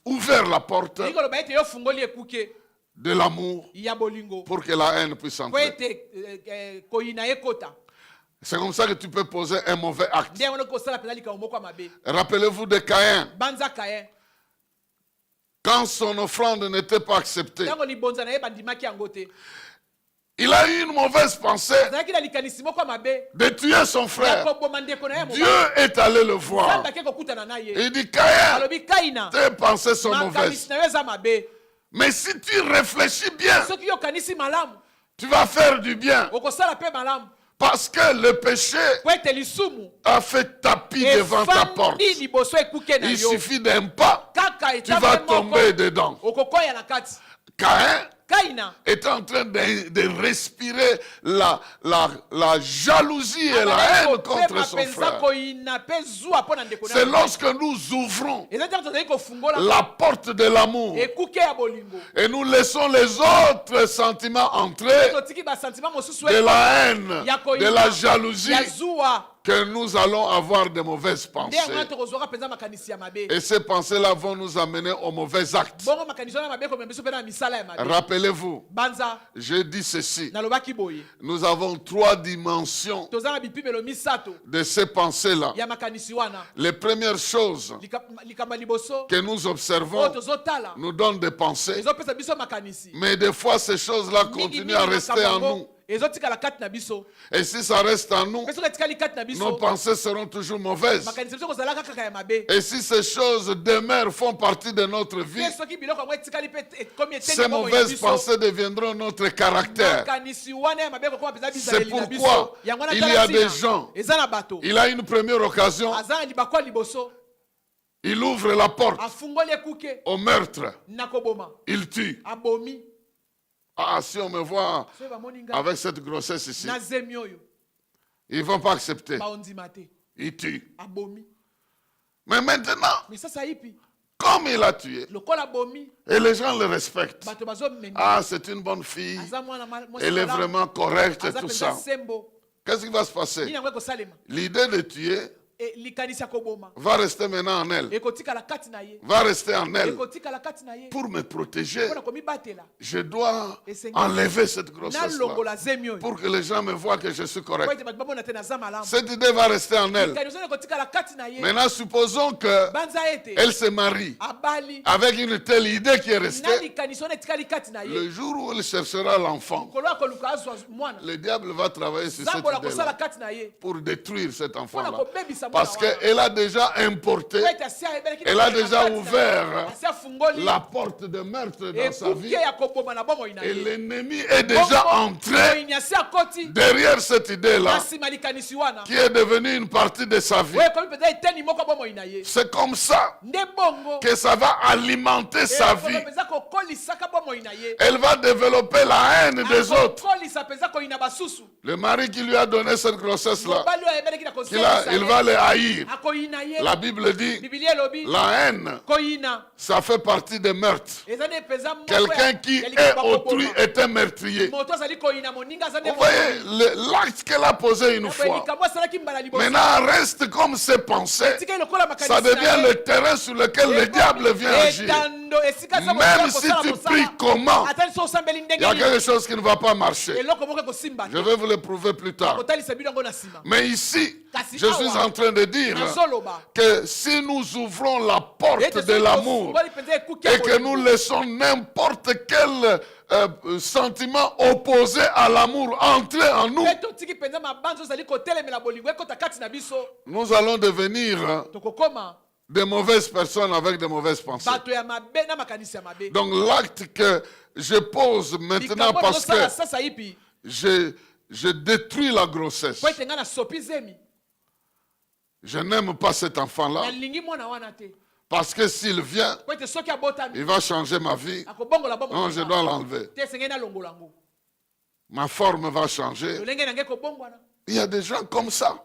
ouvert la porte de l'amour pour que la haine puisse entrer. C'est comme ça que tu peux poser un mauvais acte. Rappelez-vous de Caïn. Quand son offrande n'était pas acceptée, il a eu une mauvaise pensée de tuer son frère. Dieu est allé le voir. Il dit, Caïn, tes pensées sont mauvaises. Mais si tu réfléchis bien, tu vas faire du bien. Parce que le péché a fait tapis devant ta porte. Il suffit d'un pas, tu vas tomber dedans. Caïn est en train de respirer la jalousie et la haine contre son frère. C'est lorsque nous ouvrons la porte de l'amour et nous laissons les autres sentiments entrer, de la haine, de la jalousie, que nous allons avoir de mauvaises pensées. Et ces pensées-là vont nous amener aux mauvais actes. Rappelez-vous, j'ai dit ceci. Nous avons 3 dimensions de ces pensées-là. Les premières choses que nous observons nous donnent des pensées. Mais des fois, ces choses-là continuent à rester en nous. Et si ça reste en nous, nos pensées seront toujours mauvaises. Et si ces choses demeurent, font partie de notre vie, ces mauvaises pensées deviendront notre caractère. C'est pourquoi il y a des gens, il a une première occasion, il ouvre la porte au meurtre, il tue. Ah, si on me voit avec cette grossesse ici, ils ne vont pas accepter. Ils tuent. Mais maintenant, comme il a tué, et les gens le respectent. Ah, c'est une bonne fille. Elle est vraiment correcte et tout ça. Qu'est-ce qui va se passer? L'idée de tuer va rester maintenant en elle. Va rester en elle. Pour me protéger, je dois enlever cette grossesse-là pour que les gens me voient que je suis correct. Cette idée va rester en elle. Maintenant, supposons qu'elle se marie avec une telle idée qui est restée. Le jour où elle cherchera l'enfant, le diable va travailler sur cette idée-là pour détruire cet enfant-là. Parce qu'elle a déjà importé, elle a déjà ouvert la porte de meurtre dans sa vie. Et l'ennemi est déjà entré derrière cette idée-là, qui est devenue une partie de sa vie. C'est comme ça que ça va alimenter sa vie. Elle va développer la haine des autres. Le mari qui lui a donné cette grossesse-là, il va le haïr. La Bible dit, la haine, ça fait partie des meurtres. Quelqu'un qui est autrui est un meurtrier. Vous voyez, l'acte qu'elle a posé une fois, maintenant reste comme ses pensées. Ça devient le terrain sur lequel le diable vient agir. Même si tu pries comment, il y a quelque chose qui ne va pas marcher. Je vais vous le prouver plus tard. Mais ici, je suis en train de dire que si nous ouvrons la porte de l'amour et que nous laissons n'importe quel sentiment opposé à l'amour entrer en nous, nous allons devenir de mauvaises personnes avec de mauvaises pensées. Donc l'acte que je pose maintenant, parce que Je détruis la grossesse. Je n'aime pas cet enfant-là. Parce que s'il vient, il va changer ma vie. Non, je dois l'enlever. Ma forme va changer. Il y a des gens comme ça.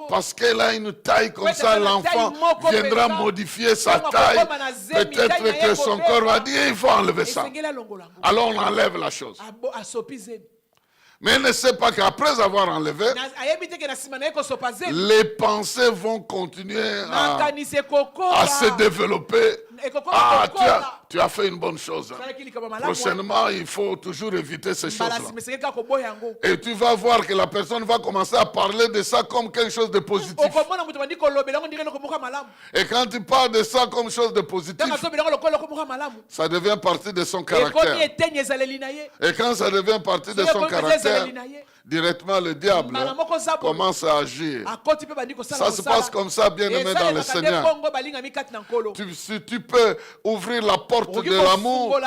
Parce qu'elle a une taille comme ça, l'enfant viendra modifier sa taille. Peut-être que son corps va dire, il faut enlever ça. Alors on enlève la chose. Mais elle ne sait pas qu'après avoir enlevé, les pensées vont continuer à se développer. Ah, tu as fait une bonne chose. Prochainement, il faut toujours éviter ces choses-là. Et tu vas voir que la personne va commencer à parler de ça comme quelque chose de positif. Et quand tu parles de ça comme chose de positif, ça devient partie de son caractère. Et quand ça devient partie de son caractère, directement le diable commence à agir. Ça se passe comme ça, bien-aimé dans le Seigneur. Si tu peux ouvrir la porte de l'amour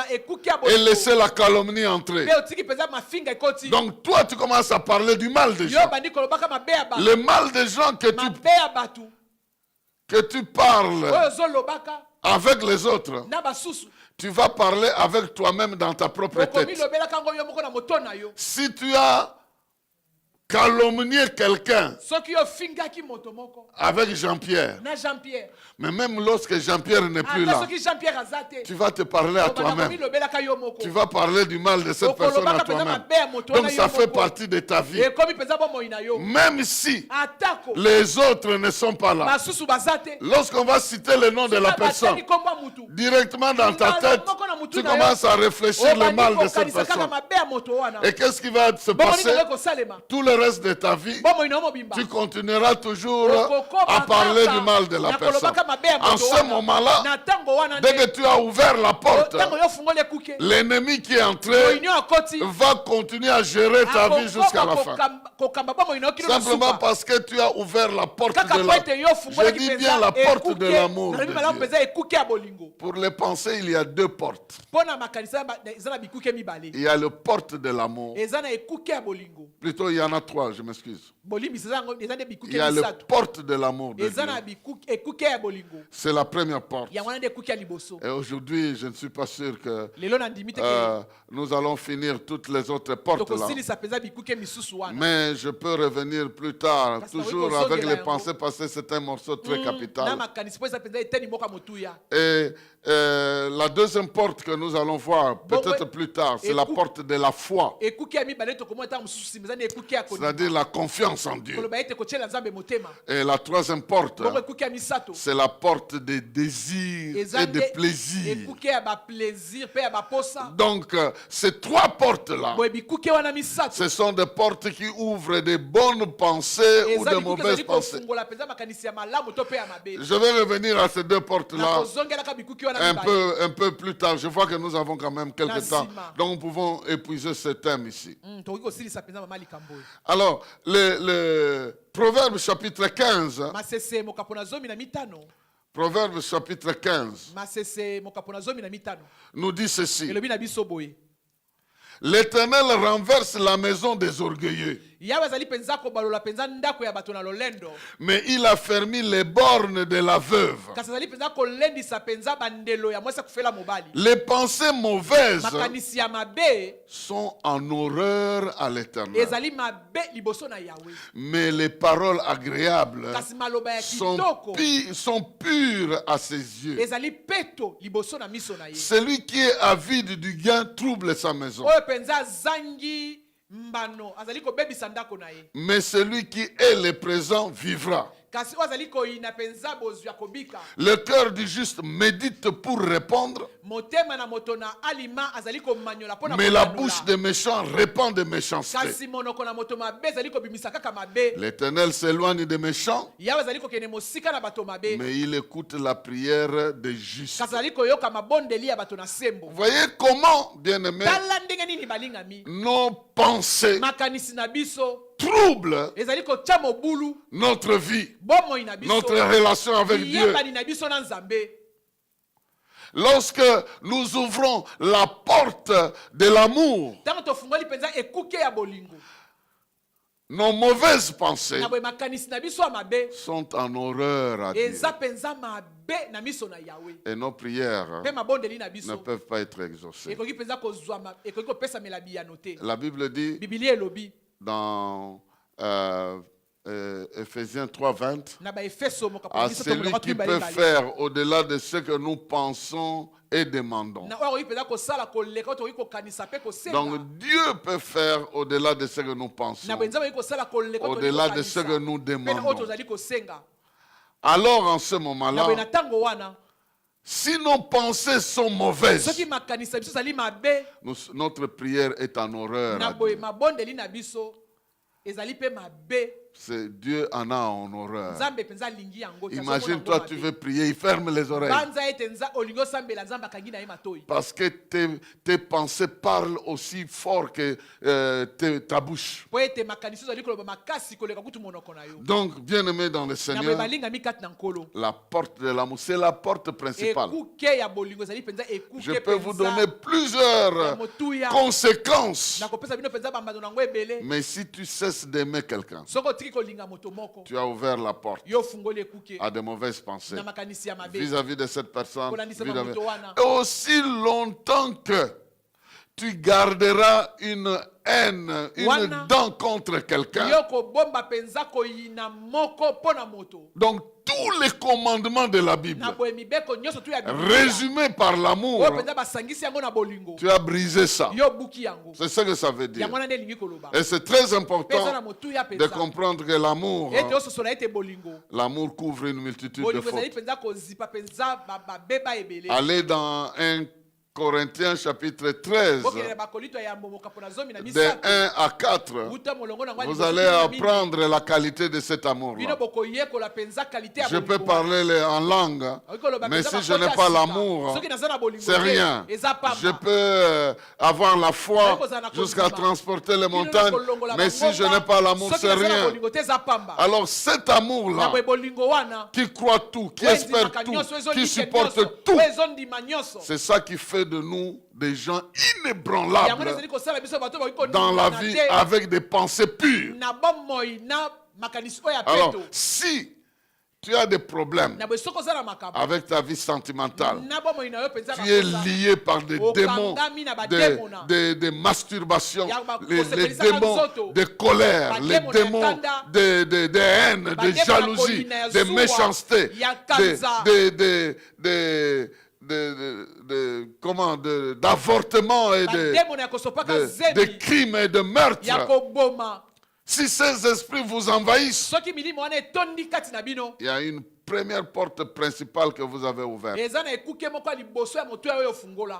et laisser la calomnie entrer. Donc toi, tu commences à parler du mal des gens. Le mal des gens que tu parles avec les autres. Tu vas parler avec toi-même dans ta propre tête. Si tu as calomnier quelqu'un avec Jean-Pierre. Mais même lorsque Jean-Pierre n'est plus là, tu vas te parler à toi-même. Tu vas parler du mal de cette personne à toi-même. Donc ça fait partie de ta vie. Même si les autres ne sont pas là, lorsqu'on va citer le nom de la personne, directement dans ta tête, tu commences à réfléchir le mal de cette personne. Et qu'est-ce qui va se passer? Tout le reste de ta vie, tu continueras toujours à parler du mal de la personne. En ce moment-là, dès que tu as ouvert la porte, l'ennemi qui est entré va continuer à gérer ta vie jusqu'à la fin. Simplement parce que tu as ouvert la porte de l'amour. Je dis bien la porte de l'amour de Dieu. Pour les pensées, il y a deux portes. Il y a le porte de l'amour. Plutôt, il y en a trois, je m'excuse. Il y a le porte de l'amour de Dieu. C'est la première porte. Et aujourd'hui, je ne suis pas sûr que nous allons finir toutes les autres portes là. Mais je peux revenir plus tard, toujours avec les pensées passées. C'est un morceau très capital. Et la deuxième porte que nous allons voir peut-être plus tard, c'est la porte de la foi. C'est-à-dire la confiance en Dieu. Et la troisième porte, c'est la porte des désirs et des plaisirs. Donc, ces trois portes-là, ce sont des portes qui ouvrent des bonnes pensées ou de mauvaises pensées. Je vais revenir à ces deux portes-là un peu plus tard. Je vois que nous avons quand même quelques temps. Donc, nous pouvons épuiser ce thème ici. Alors, le Proverbe chapitre 15. Proverbe chapitre 15 nous dit ceci. L'Éternel renverse la maison des orgueilleux, mais il a fermé les bornes de la veuve. Les pensées mauvaises sont en horreur à l'Éternel, mais les paroles agréables sont pures à ses yeux. Celui qui est avide du gain trouble sa maison, mais celui qui est le présent vivra. Le cœur du juste médite pour répondre, mais la bouche des méchants répand de méchanceté. L'Éternel s'éloigne des méchants, mais il écoute la prière des justes. Vous voyez comment, bien-aimés, nos pensées trouble notre vie, notre relation avec Dieu. Lorsque nous ouvrons la porte de l'amour, nos mauvaises pensées sont en horreur à Dieu. Et nos prières ne peuvent pas être exaucées. La Bible dit dans Ephésiens 3:20, à celui qui peut faire au-delà de ce que nous pensons et demandons. Donc Dieu peut faire au-delà de ce que nous pensons, au-delà de ce que nous demandons. Alors en ce moment-là, si nos pensées sont mauvaises, notre prière est en horreur à Dieu. Dieu en a en horreur. Imagine-toi, tu veux prier, il ferme les oreilles. Parce que tes pensées parlent aussi fort que ta bouche. Donc, bien-aimé dans le Seigneur, la porte de l'amour, c'est la porte principale. Je peux vous donner plusieurs conséquences. Mais si tu cesses d'aimer quelqu'un, tu as ouvert la porte à de mauvaises pensées vis-à-vis de cette personne. Et aussi longtemps que tu garderas une haine, une dent contre quelqu'un. Donc tous les commandements de la Bible, résumés par l'amour, tu as brisé ça. C'est ce que ça veut dire. Et c'est très important de comprendre que l'amour couvre une multitude de fautes. Allez dans 1 Corinthiens chapitre 13, de 1 à 4, vous allez apprendre la qualité de cet amour-là. Je peux parler en langue, mais si je n'ai pas l'amour, c'est rien. Je peux avoir la foi jusqu'à transporter les montagnes, mais si je n'ai pas l'amour, c'est rien. Alors cet amour-là, qui croit tout, qui espère tout, qui supporte tout, c'est ça qui fait de nous des gens inébranlables dans la vie avec des pensées pures. Alors, si tu as des problèmes avec ta vie sentimentale, tu es lié par des démons de masturbation, les démons de colère, les démons de haine, de jalousie, de méchanceté, d'avortement et de crimes et de meurtres. Si ces esprits vous envahissent, il y a une première porte principale que vous avez ouverte.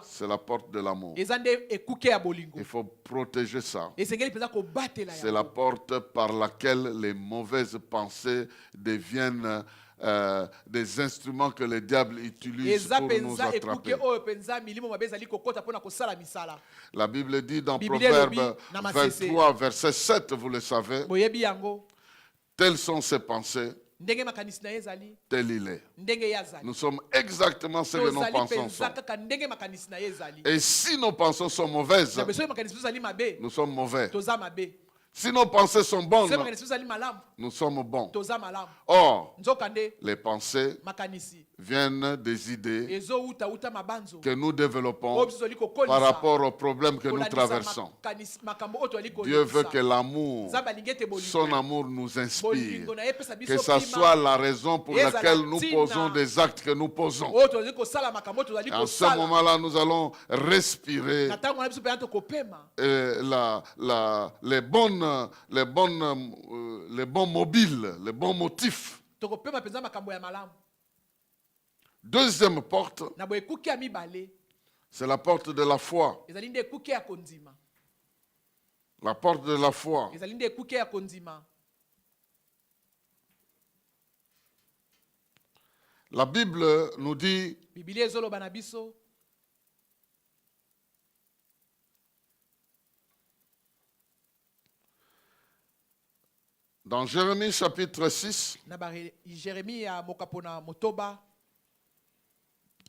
C'est la porte de l'amour. Il faut protéger ça. C'est la porte par laquelle les mauvaises pensées deviennent des instruments que le diable utilise pour nous attraper. La Bible dit dans Proverbe 23, verset 7, vous le savez, telles sont ses pensées, tel il est. Nous sommes exactement ce que nos pensons sont. Et si nos pensées sont mauvaises, nous sommes mauvais. Si nos pensées sont bonnes, nous sommes bons. Or, les pensées viennent des idées que nous développons par rapport aux problèmes que nous traversons. Dieu veut que l'amour, son amour nous inspire, que ce soit la raison pour laquelle nous posons des actes que nous posons. Et en ce moment-là, nous allons respirer les bons mobiles, les bons motifs. Deuxième porte, c'est la porte de la foi. La porte de la foi. La Bible nous dit dans Jérémie chapitre 6,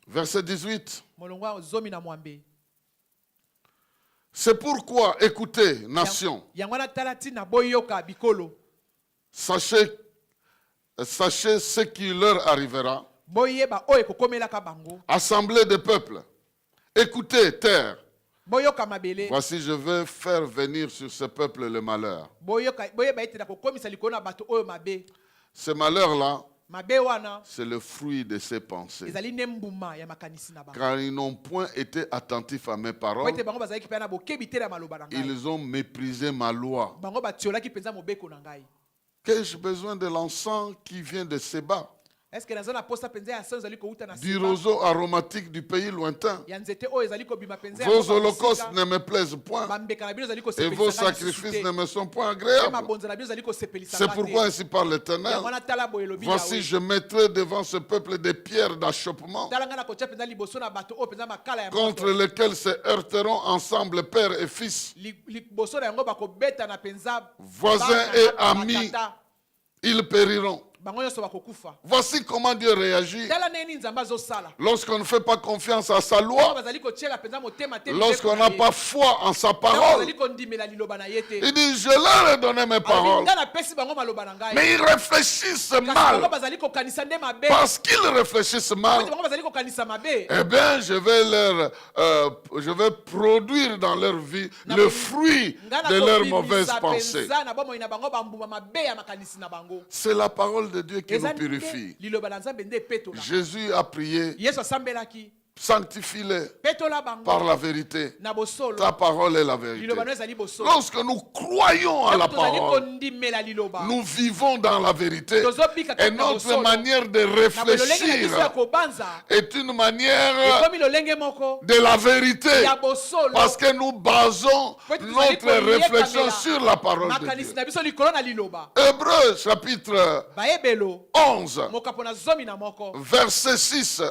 verset 18, C'est pourquoi, écoutez, nation, sachez ce qui leur arrivera. Assemblée des peuples, écoutez, terre. Voici, je vais faire venir sur ce peuple le malheur. Ce malheur-là, c'est le fruit de ses pensées. Car ils n'ont point été attentifs à mes paroles. Ils ont méprisé ma loi. Qu'ai-je besoin de l'encens qui vient de Séba? Du roseau aromatique du pays lointain. Vos holocaustes ne me plaisent point, et vos sacrifices ne me sont point agréables. C'est pourquoi ainsi parle l'Éternel. Voici, je mettrai devant ce peuple des pierres d'achoppement, contre lesquelles se heurteront ensemble père et fils, voisins et amis, ils périront. Voici comment Dieu réagit lorsqu'on ne fait pas confiance à sa loi, lorsqu'on n'a pas foi en sa parole. Il dit, je leur ai donné mes paroles, mais ils réfléchissent mal. Parce qu'ils réfléchissent mal, eh bien, je vais produire dans leur vie le fruit de leurs mauvaises pensées. C'est la parole de Dieu qui nous purifie. Jésus a prié, sanctifie-les par la vérité. Ta parole est la vérité. Lorsque nous croyons à la parole, nous vivons dans la vérité. Et notre manière de réfléchir est une manière de la vérité. Parce que nous basons notre réflexion sur la parole de Dieu. Hébreux chapitre 11, verset 6,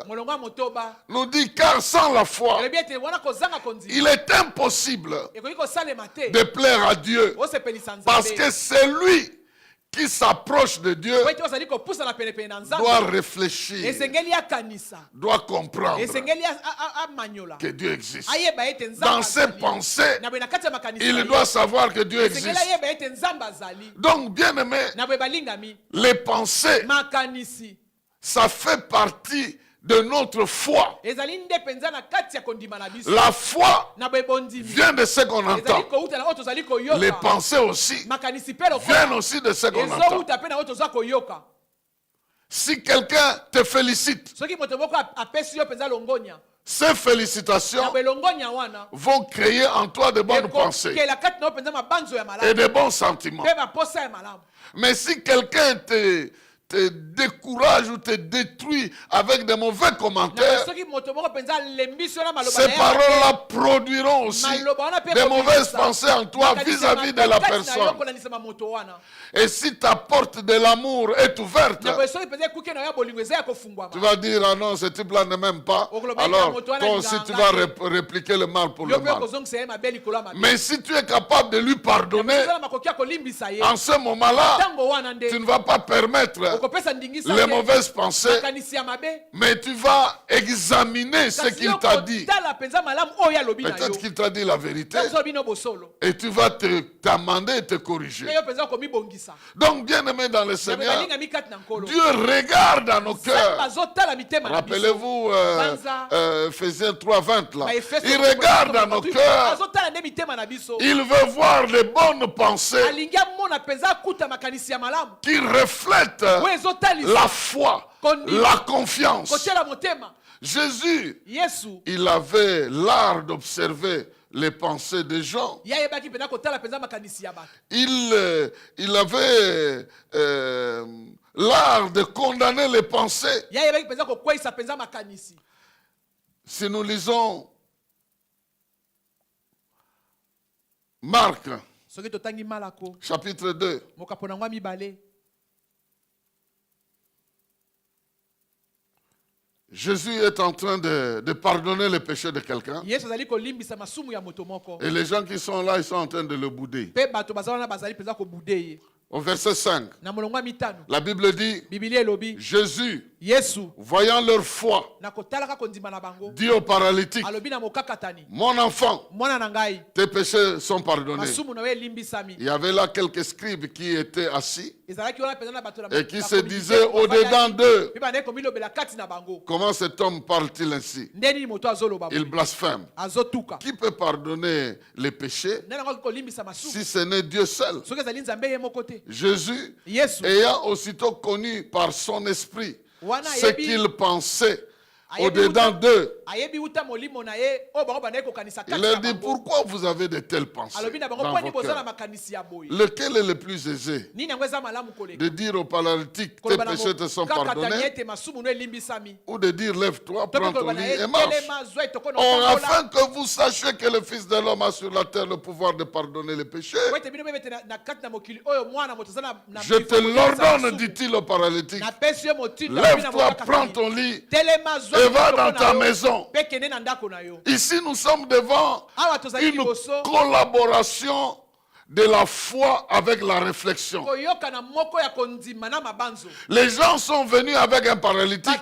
nous dit, car sans la foi, il est impossible de plaire à Dieu. Parce que c'est lui qui s'approche de Dieu doit réfléchir, doit comprendre que Dieu existe. Dans ses pensées, il doit savoir que Dieu existe. Donc, bien aimé, les pensées, ça fait partie de notre foi. La foi vient de ce qu'on entend. Les pensées aussi viennent aussi de ce qu'on entend. Si quelqu'un te félicite, ces félicitations vont créer en toi de bonnes pensées et de bons sentiments. Mais si quelqu'un te décourage ou te détruit avec de mauvais commentaires, ces paroles-là produiront aussi de mauvaises pensées en toi vis-à-vis de la personne. Et si ta porte de l'amour est ouverte, tu vas dire, ah non, ce type-là ne m'aime pas. Alors, toi aussi, tu vas répliquer le mal pour le mal. Mais si tu es capable de lui pardonner, en ce moment-là, tu ne vas pas permettre les mauvaises pensées, mais tu vas examiner ce qu'il t'a dit. Peut-être qu'il t'a dit la vérité et tu vas t'amender et te corriger. Donc, bien aimé dans le Seigneur, Dieu regarde dans nos cœurs. Rappelez-vous Ephésiens 3:20 là. Il regarde dans nos cœurs. Il veut voir les bonnes pensées qui reflètent la foi, la confiance. Jésus, il avait l'art d'observer les pensées des gens. Il avait l'art de condamner les pensées. Si nous lisons Marc, chapitre 2, Jésus est en train de pardonner les péchés de quelqu'un. Et les gens qui sont là, ils sont en train de le bouder. Au verset 5, la Bible dit, Jésus voyant leur foi, dit au paralytique, mon enfant, tes péchés sont pardonnés. Il y avait là quelques scribes qui étaient assis et qui se disaient au-dedans d'eux, comment cet homme parle-t-il ainsi? Il blasphème. Qui peut pardonner les péchés si ce n'est Dieu seul? Jésus, ayant aussitôt connu par son esprit ce qu'il pensait au-dedans d'eux, il leur dit, pourquoi vous avez de telles pensées dans vos cœurs? Lequel est le plus aisé? De dire au paralytique, tes péchés te sont pardonnés, ou de dire, lève-toi, prends ton lit et marche. Or, afin que vous sachiez que le Fils de l'homme a sur la terre le pouvoir de pardonner les péchés, je te l'ordonne, dit-il au paralytique, lève-toi, prends ton lit et va dans ta maison. Ici, nous sommes devant une collaboration de la foi avec la réflexion. Les gens sont venus avec un paralytique,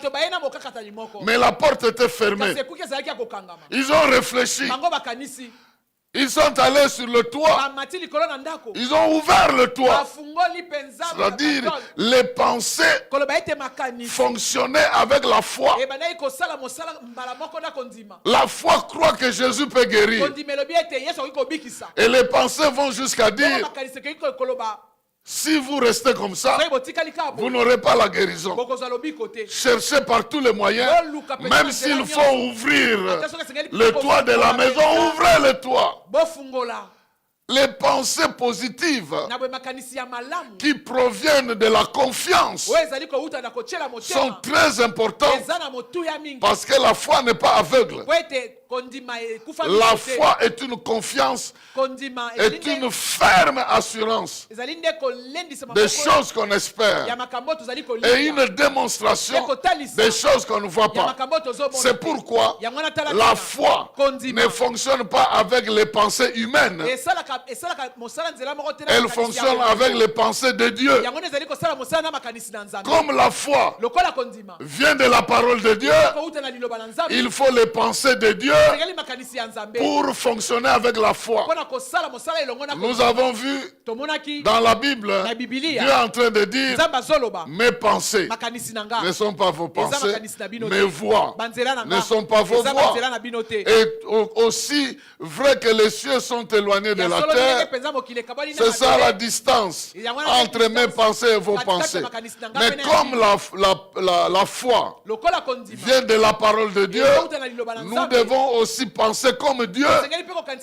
mais la porte était fermée. Ils ont réfléchi. Ils sont allés sur le toit. Ils ont ouvert le toit. C'est-à-dire, les pensées fonctionnaient avec la foi. La foi croit que Jésus peut guérir. Et les pensées vont jusqu'à dire, si vous restez comme ça, vous n'aurez pas la guérison. Cherchez par tous les moyens, même s'il faut ouvrir le toit de la maison, ouvrez le toit. Les pensées positives qui proviennent de la confiance sont très importantes parce que la foi n'est pas aveugle. La foi est une confiance, est une ferme assurance des choses qu'on espère et une démonstration des choses qu'on ne voit pas. C'est pourquoi la foi ne fonctionne pas avec les pensées humaines. Elle fonctionne avec les pensées de Dieu. Comme la foi vient de la parole de Dieu, il faut les pensées de Dieu pour fonctionner avec la foi. Nous avons vu dans la Bible, Dieu est en train de dire, mes pensées ne sont pas vos pensées, mes voix ne sont pas vos voix. Et aussi vrai que les cieux sont éloignés de la terre, c'est ça la distance entre mes pensées et vos pensées. Mais comme la foi vient de la parole de Dieu, nous devons aussi penser comme Dieu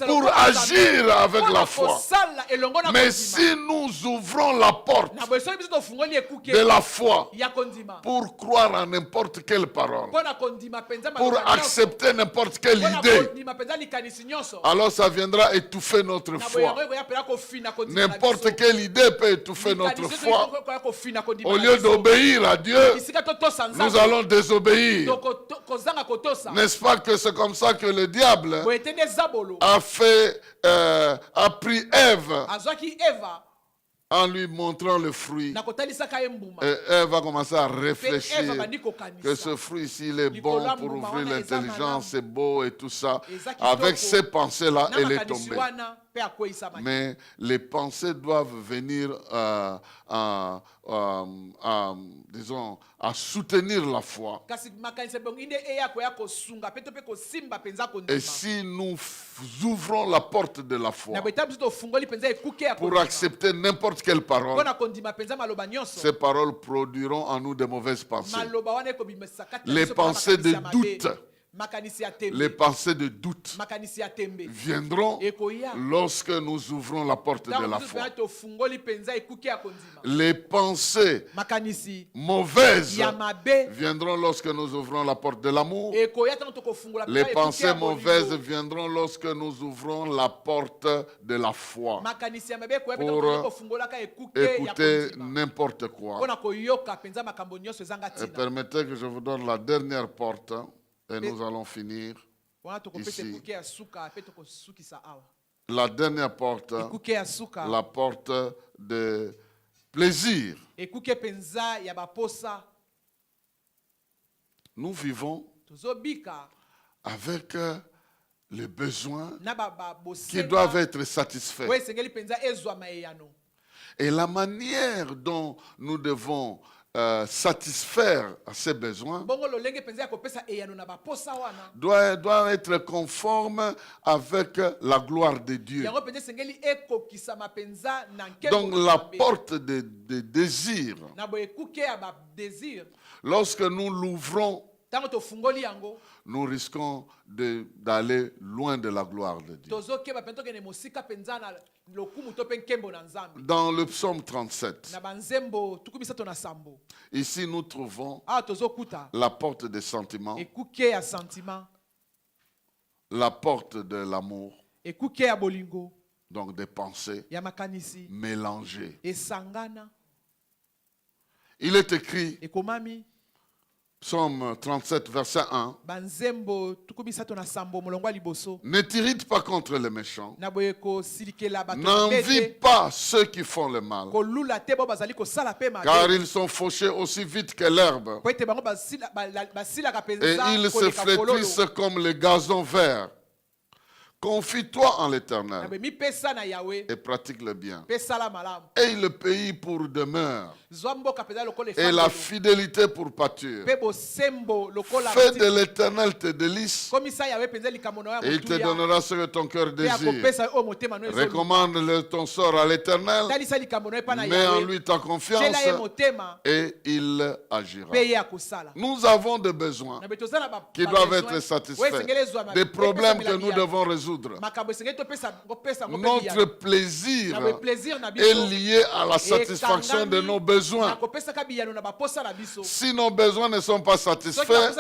pour agir avec la foi. Mais si nous ouvrons la porte de la foi pour croire à n'importe quelle parole, pour accepter n'importe quelle idée, alors ça viendra étouffer notre foi. N'importe quelle idée peut étouffer notre foi. Au lieu d'obéir à Dieu, nous allons désobéir. N'est-ce pas que c'est comme ça que le diable a pris Ève en lui montrant le fruit. Et Ève va commencer à réfléchir que ce fruit-ci, il est bon pour ouvrir l'intelligence, c'est beau et tout ça. Avec ces pensées-là, elle est tombée. Mais les pensées doivent venir disons, à soutenir la foi. Et si nous ouvrons la porte de la foi pour accepter n'importe quelle parole, ces paroles produiront en nous de mauvaises pensées. Les pensées de doute, les pensées de doute viendront lorsque nous ouvrons la porte de la foi. Les pensées mauvaises viendront lorsque nous ouvrons la porte de l'amour. Les pensées mauvaises viendront lorsque nous ouvrons la porte de la foi pour écouter n'importe quoi. Et permettez que je vous donne la dernière porte. Et nous allons finir ici. La dernière porte, la porte de plaisir. nous vivons avec les besoins qui doivent être satisfaits. Et la manière dont nous devons satisfaire à ces besoins doit être conforme avec la gloire de Dieu. Donc la porte des désirs, lorsque nous l'ouvrons, nous risquons d'aller loin de la gloire de Dieu. Dans le psaume 37, ici nous trouvons la porte des sentiments, la porte de l'amour, donc des pensées mélangées. Il est écrit, Psaume 37, verset 1. Ne t'irrite pas contre les méchants. N'envie pas ceux qui font le mal. Car ils sont fauchés aussi vite que l'herbe. Et ils se flétrissent comme le gazon vert. Confie-toi en l'Éternel et pratique le bien. Et le pays pour demeure et la fidélité pour pâture. Fais de l'Éternel tes délices et il te donnera ce que ton cœur désire. Recommande ton sort à l'Éternel, mets en lui ta confiance et il agira. Nous avons des besoins qui doivent être satisfaits, des problèmes que nous devons résoudre. Notre plaisir est lié à la satisfaction de nos besoins. Si nos besoins ne sont pas satisfaits,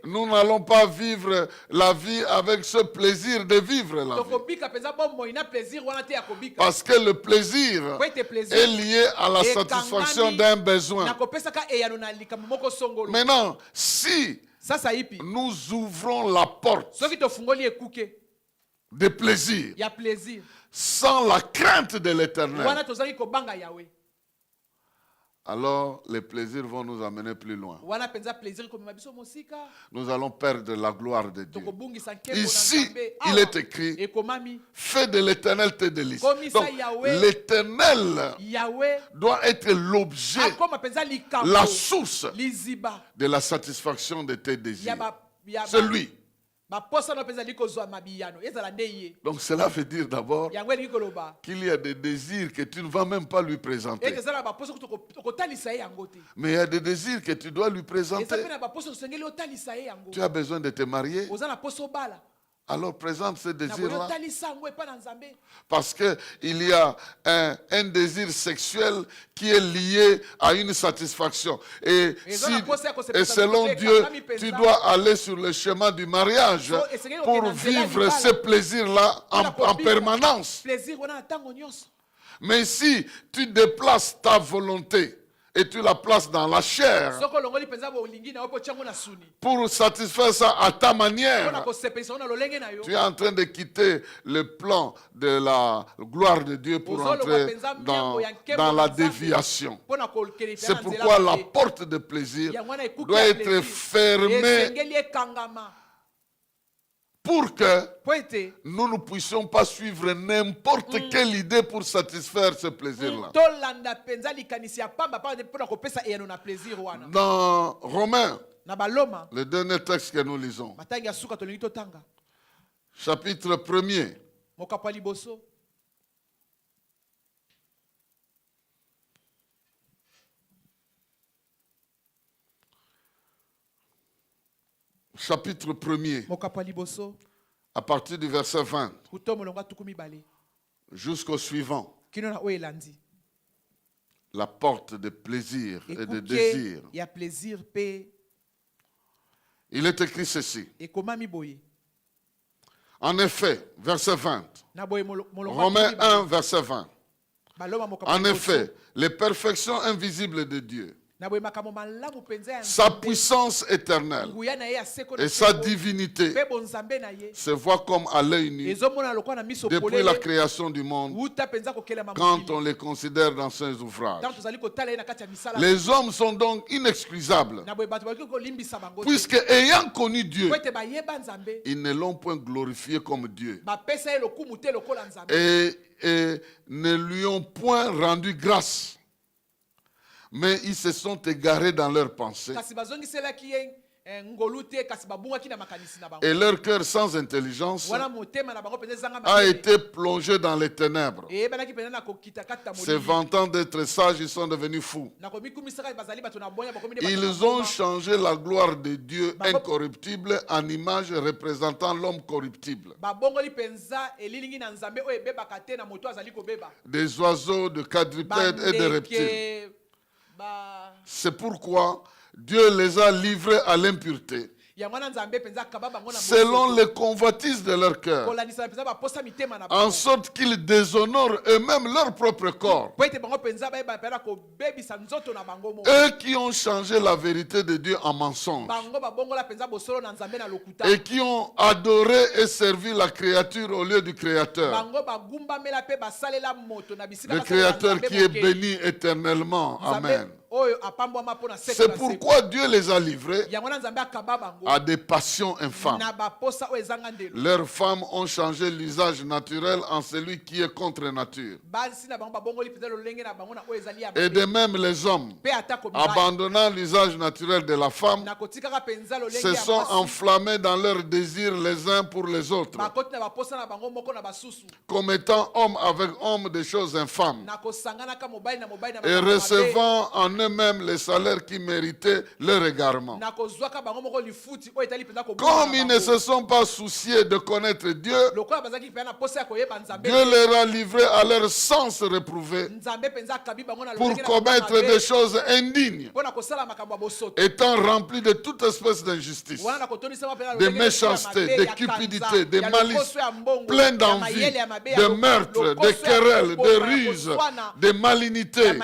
nous n'allons pas vivre la vie avec ce plaisir de vivre la vie. Parce que le plaisir est lié à la satisfaction d'un besoin. Maintenant, si nous ouvrons la porte de plaisir sans la crainte de l'Éternel, alors les plaisirs vont nous amener plus loin. Nous allons perdre la gloire de Dieu. Ici, il est écrit, fais de l'Éternel tes délices. Donc, l'Éternel doit être l'objet, la source de la satisfaction de tes désirs. C'est lui. Donc cela veut dire d'abord qu'il y a des désirs que tu ne vas même pas lui présenter. Mais il y a des désirs que tu dois lui présenter. Tu as besoin de te marier. Alors présente ce désir-là. Parce qu'il y a un désir sexuel qui est lié à une satisfaction. Et selon Dieu, tu dois aller sur le chemin du mariage pour vivre ce plaisir-là en permanence. Mais si tu déplaces ta volonté et tu la places dans la chair pour satisfaire ça à ta manière, tu es en train de quitter le plan de la gloire de Dieu pour entrer dans la déviation. C'est pourquoi la porte de plaisir doit être fermée pour que nous ne puissions pas suivre n'importe quelle idée pour satisfaire ce plaisir-là. Dans Romains, le dernier texte que nous lisons, chapitre 1er, chapitre 1er, à partir du verset 20 jusqu'au suivant. La porte de plaisir et de désir. Il est écrit ceci. En effet, verset 20. Romains 1, verset 20. En effet, les perfections invisibles de Dieu Sa puissance éternelle et sa divinité se voient comme à l'œil nu depuis la création du monde quand on les considère dans ses ouvrages. Les hommes sont donc inexcusables puisque ayant connu Dieu, ils ne l'ont point glorifié comme Dieu et ne lui ont point rendu grâce. Mais ils se sont égarés dans leurs pensées. Et leur cœur sans intelligence a été plongé dans les ténèbres. Se vantant d'être sages, ils sont devenus fous. Ils ont changé la gloire de Dieu incorruptible en image représentant l'homme corruptible. Des oiseaux, de quadrupèdes et de reptiles. C'est pourquoi Dieu les a livrés à l'impureté selon les convoitises de leur cœur, en sorte qu'ils déshonorent eux-mêmes leur propre corps. Eux qui ont changé la vérité de Dieu en mensonge et qui ont adoré et servi la créature au lieu du Créateur. Le Créateur qui est béni éternellement. Amen. C'est pourquoi Dieu les a livrés à des passions infâmes. Leurs femmes ont changé l'usage naturel en celui qui est contre nature. Et de même les hommes, abandonnant l'usage naturel de la femme, se sont enflammés dans leurs désirs les uns pour les autres, commettant homme avec homme des choses infâmes, et recevant en eux-mêmes les salaires qui méritaient leur égarement. Comme ils ne se sont pas souciés de connaître Dieu, Dieu leur a livrés à leur sens réprouvé pour commettre des choses indignes, étant remplis de toute espèce d'injustice, de méchanceté, de cupidité, de malice, plein d'envie, de meurtre, de querelles, de ruses, de malignité,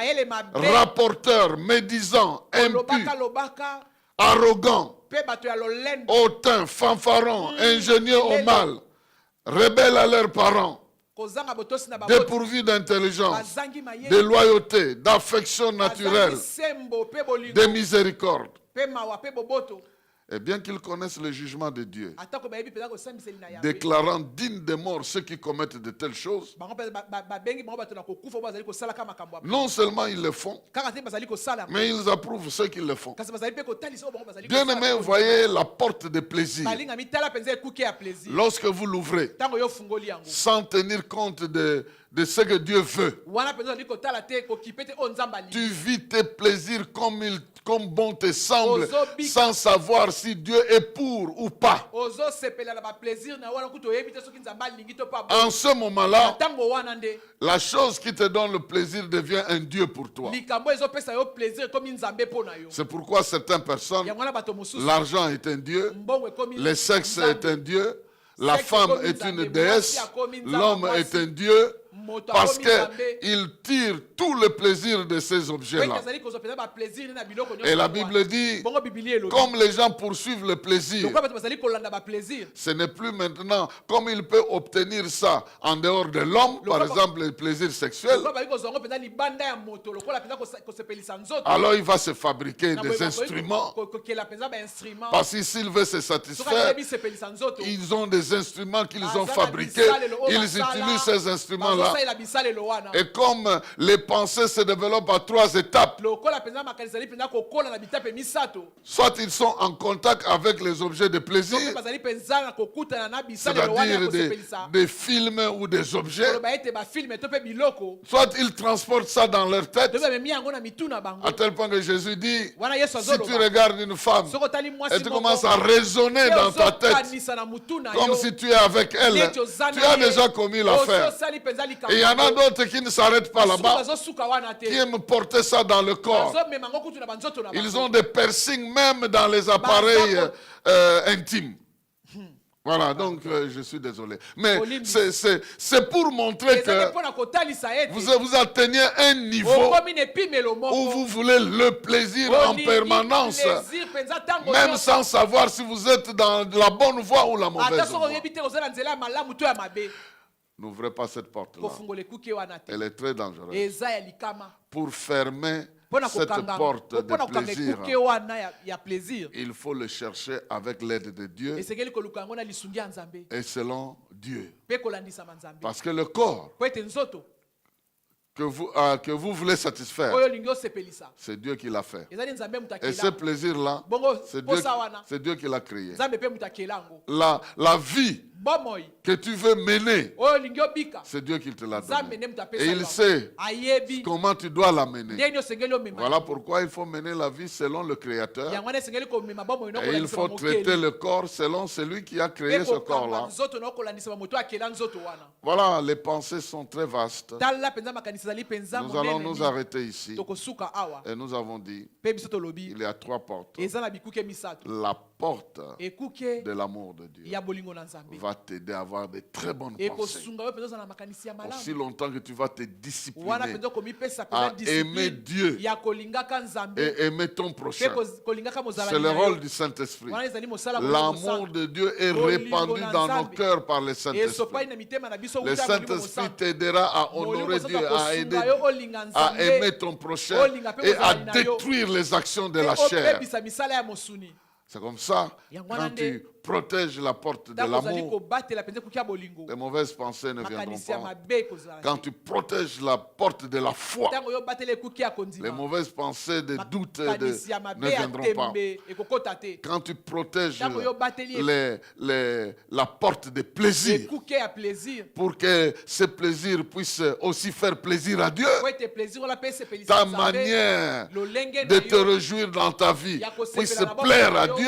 rapporteurs, médisants, impus, arrogants, hautains, fanfarons, ingénieux au mal, rebelles à leurs parents, dépourvus d'intelligence, de loyauté, d'affection naturelle, de miséricorde. Et bien qu'ils connaissent le jugement de Dieu, déclarant dignes de mort ceux qui commettent de telles choses, non seulement ils le font, mais ils approuvent ceux qui le font. Bien aimé, voyez la porte de plaisir. Lorsque vous l'ouvrez, sans tenir compte de ce que Dieu veut, tu vis tes plaisirs comme bon te semble, sans savoir si Dieu est pour ou pas. En ce moment-là, la chose qui te donne le plaisir devient un Dieu pour toi. C'est pourquoi certaines personnes, l'argent est un Dieu, le sexe est un Dieu, la femme est une déesse, l'homme est un Dieu, parce qu'il tire tout le plaisir de ces objets-là. Et la Bible dit, comme les gens poursuivent le plaisir, ce n'est plus maintenant comme il peut obtenir ça en dehors de l'homme, par exemple le plaisir sexuel. Alors il va se fabriquer des instruments, parce que s'il veut se satisfaire, ils ont des instruments qu'ils ont fabriqués, ils utilisent ces instruments-là. Et comme les pensées se développent à 3 étapes, soit ils sont en contact avec les objets de plaisir, c'est-à-dire des films ou des objets, soit ils transportent ça dans leur tête, à tel point que Jésus dit, si tu regardes une femme, elle commence à résonner dans ta tête, comme si tu es avec elle, tu as déjà commis l'affaire. Et il y en a d'autres qui ne s'arrêtent pas là-bas, qui aiment porter ça dans le corps. Ils ont des piercings même dans les appareils intimes. Voilà, donc je suis désolé. Mais c'est pour montrer que vous atteignez un niveau où vous voulez le plaisir en permanence, même sans savoir si vous êtes dans la bonne voie ou la mauvaise voie. N'ouvrez pas cette porte-là. Elle est très dangereuse. Pour fermer cette porte de plaisir, il faut le chercher avec l'aide de Dieu et selon Dieu. Parce que le corps que vous voulez satisfaire, c'est Dieu qui l'a fait. Et ce plaisir-là, c'est Dieu qui l'a créé. La vie que tu veux mener, c'est Dieu qui te l'a donné. Et il sait comment tu dois la mener. Voilà pourquoi il faut mener la vie selon le Créateur. Et il faut traiter le corps selon celui qui a créé ce corps-là. Voilà, les pensées sont très vastes. Nous allons nous arrêter ici. Et nous avons dit, il y a 3 portes. La porte de l'amour de Dieu va t'aider à avoir de très bonnes pensées. Aussi longtemps que tu vas te discipliner à aimer Dieu et aimer ton prochain. C'est le rôle du Saint-Esprit. L'amour de Dieu est répandu dans nos cœurs par le Saint-Esprit. Le Saint-Esprit t'aidera à honorer Dieu, à aider, à aimer ton prochain et à détruire les actions de la chair. C'est comme ça, quand tu protèges la porte de l'amour, les mauvaises pensées ne viendront pas. Quand tu protèges la porte de la foi, les mauvaises pensées de doute ne viendront pas. Quand tu protèges la porte de plaisir, pour que ce plaisir puisse aussi faire plaisir à Dieu, ta manière de te réjouir dans ta vie puisse plaire à Dieu,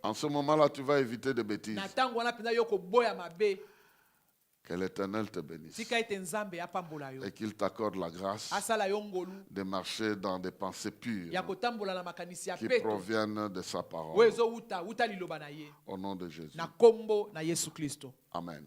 en ce moment-là, tu vas éviter des bêtises. Que l'Éternel te bénisse et qu'il t'accorde la grâce de marcher dans des pensées pures qui proviennent de sa parole. Au nom de Jésus. Amen.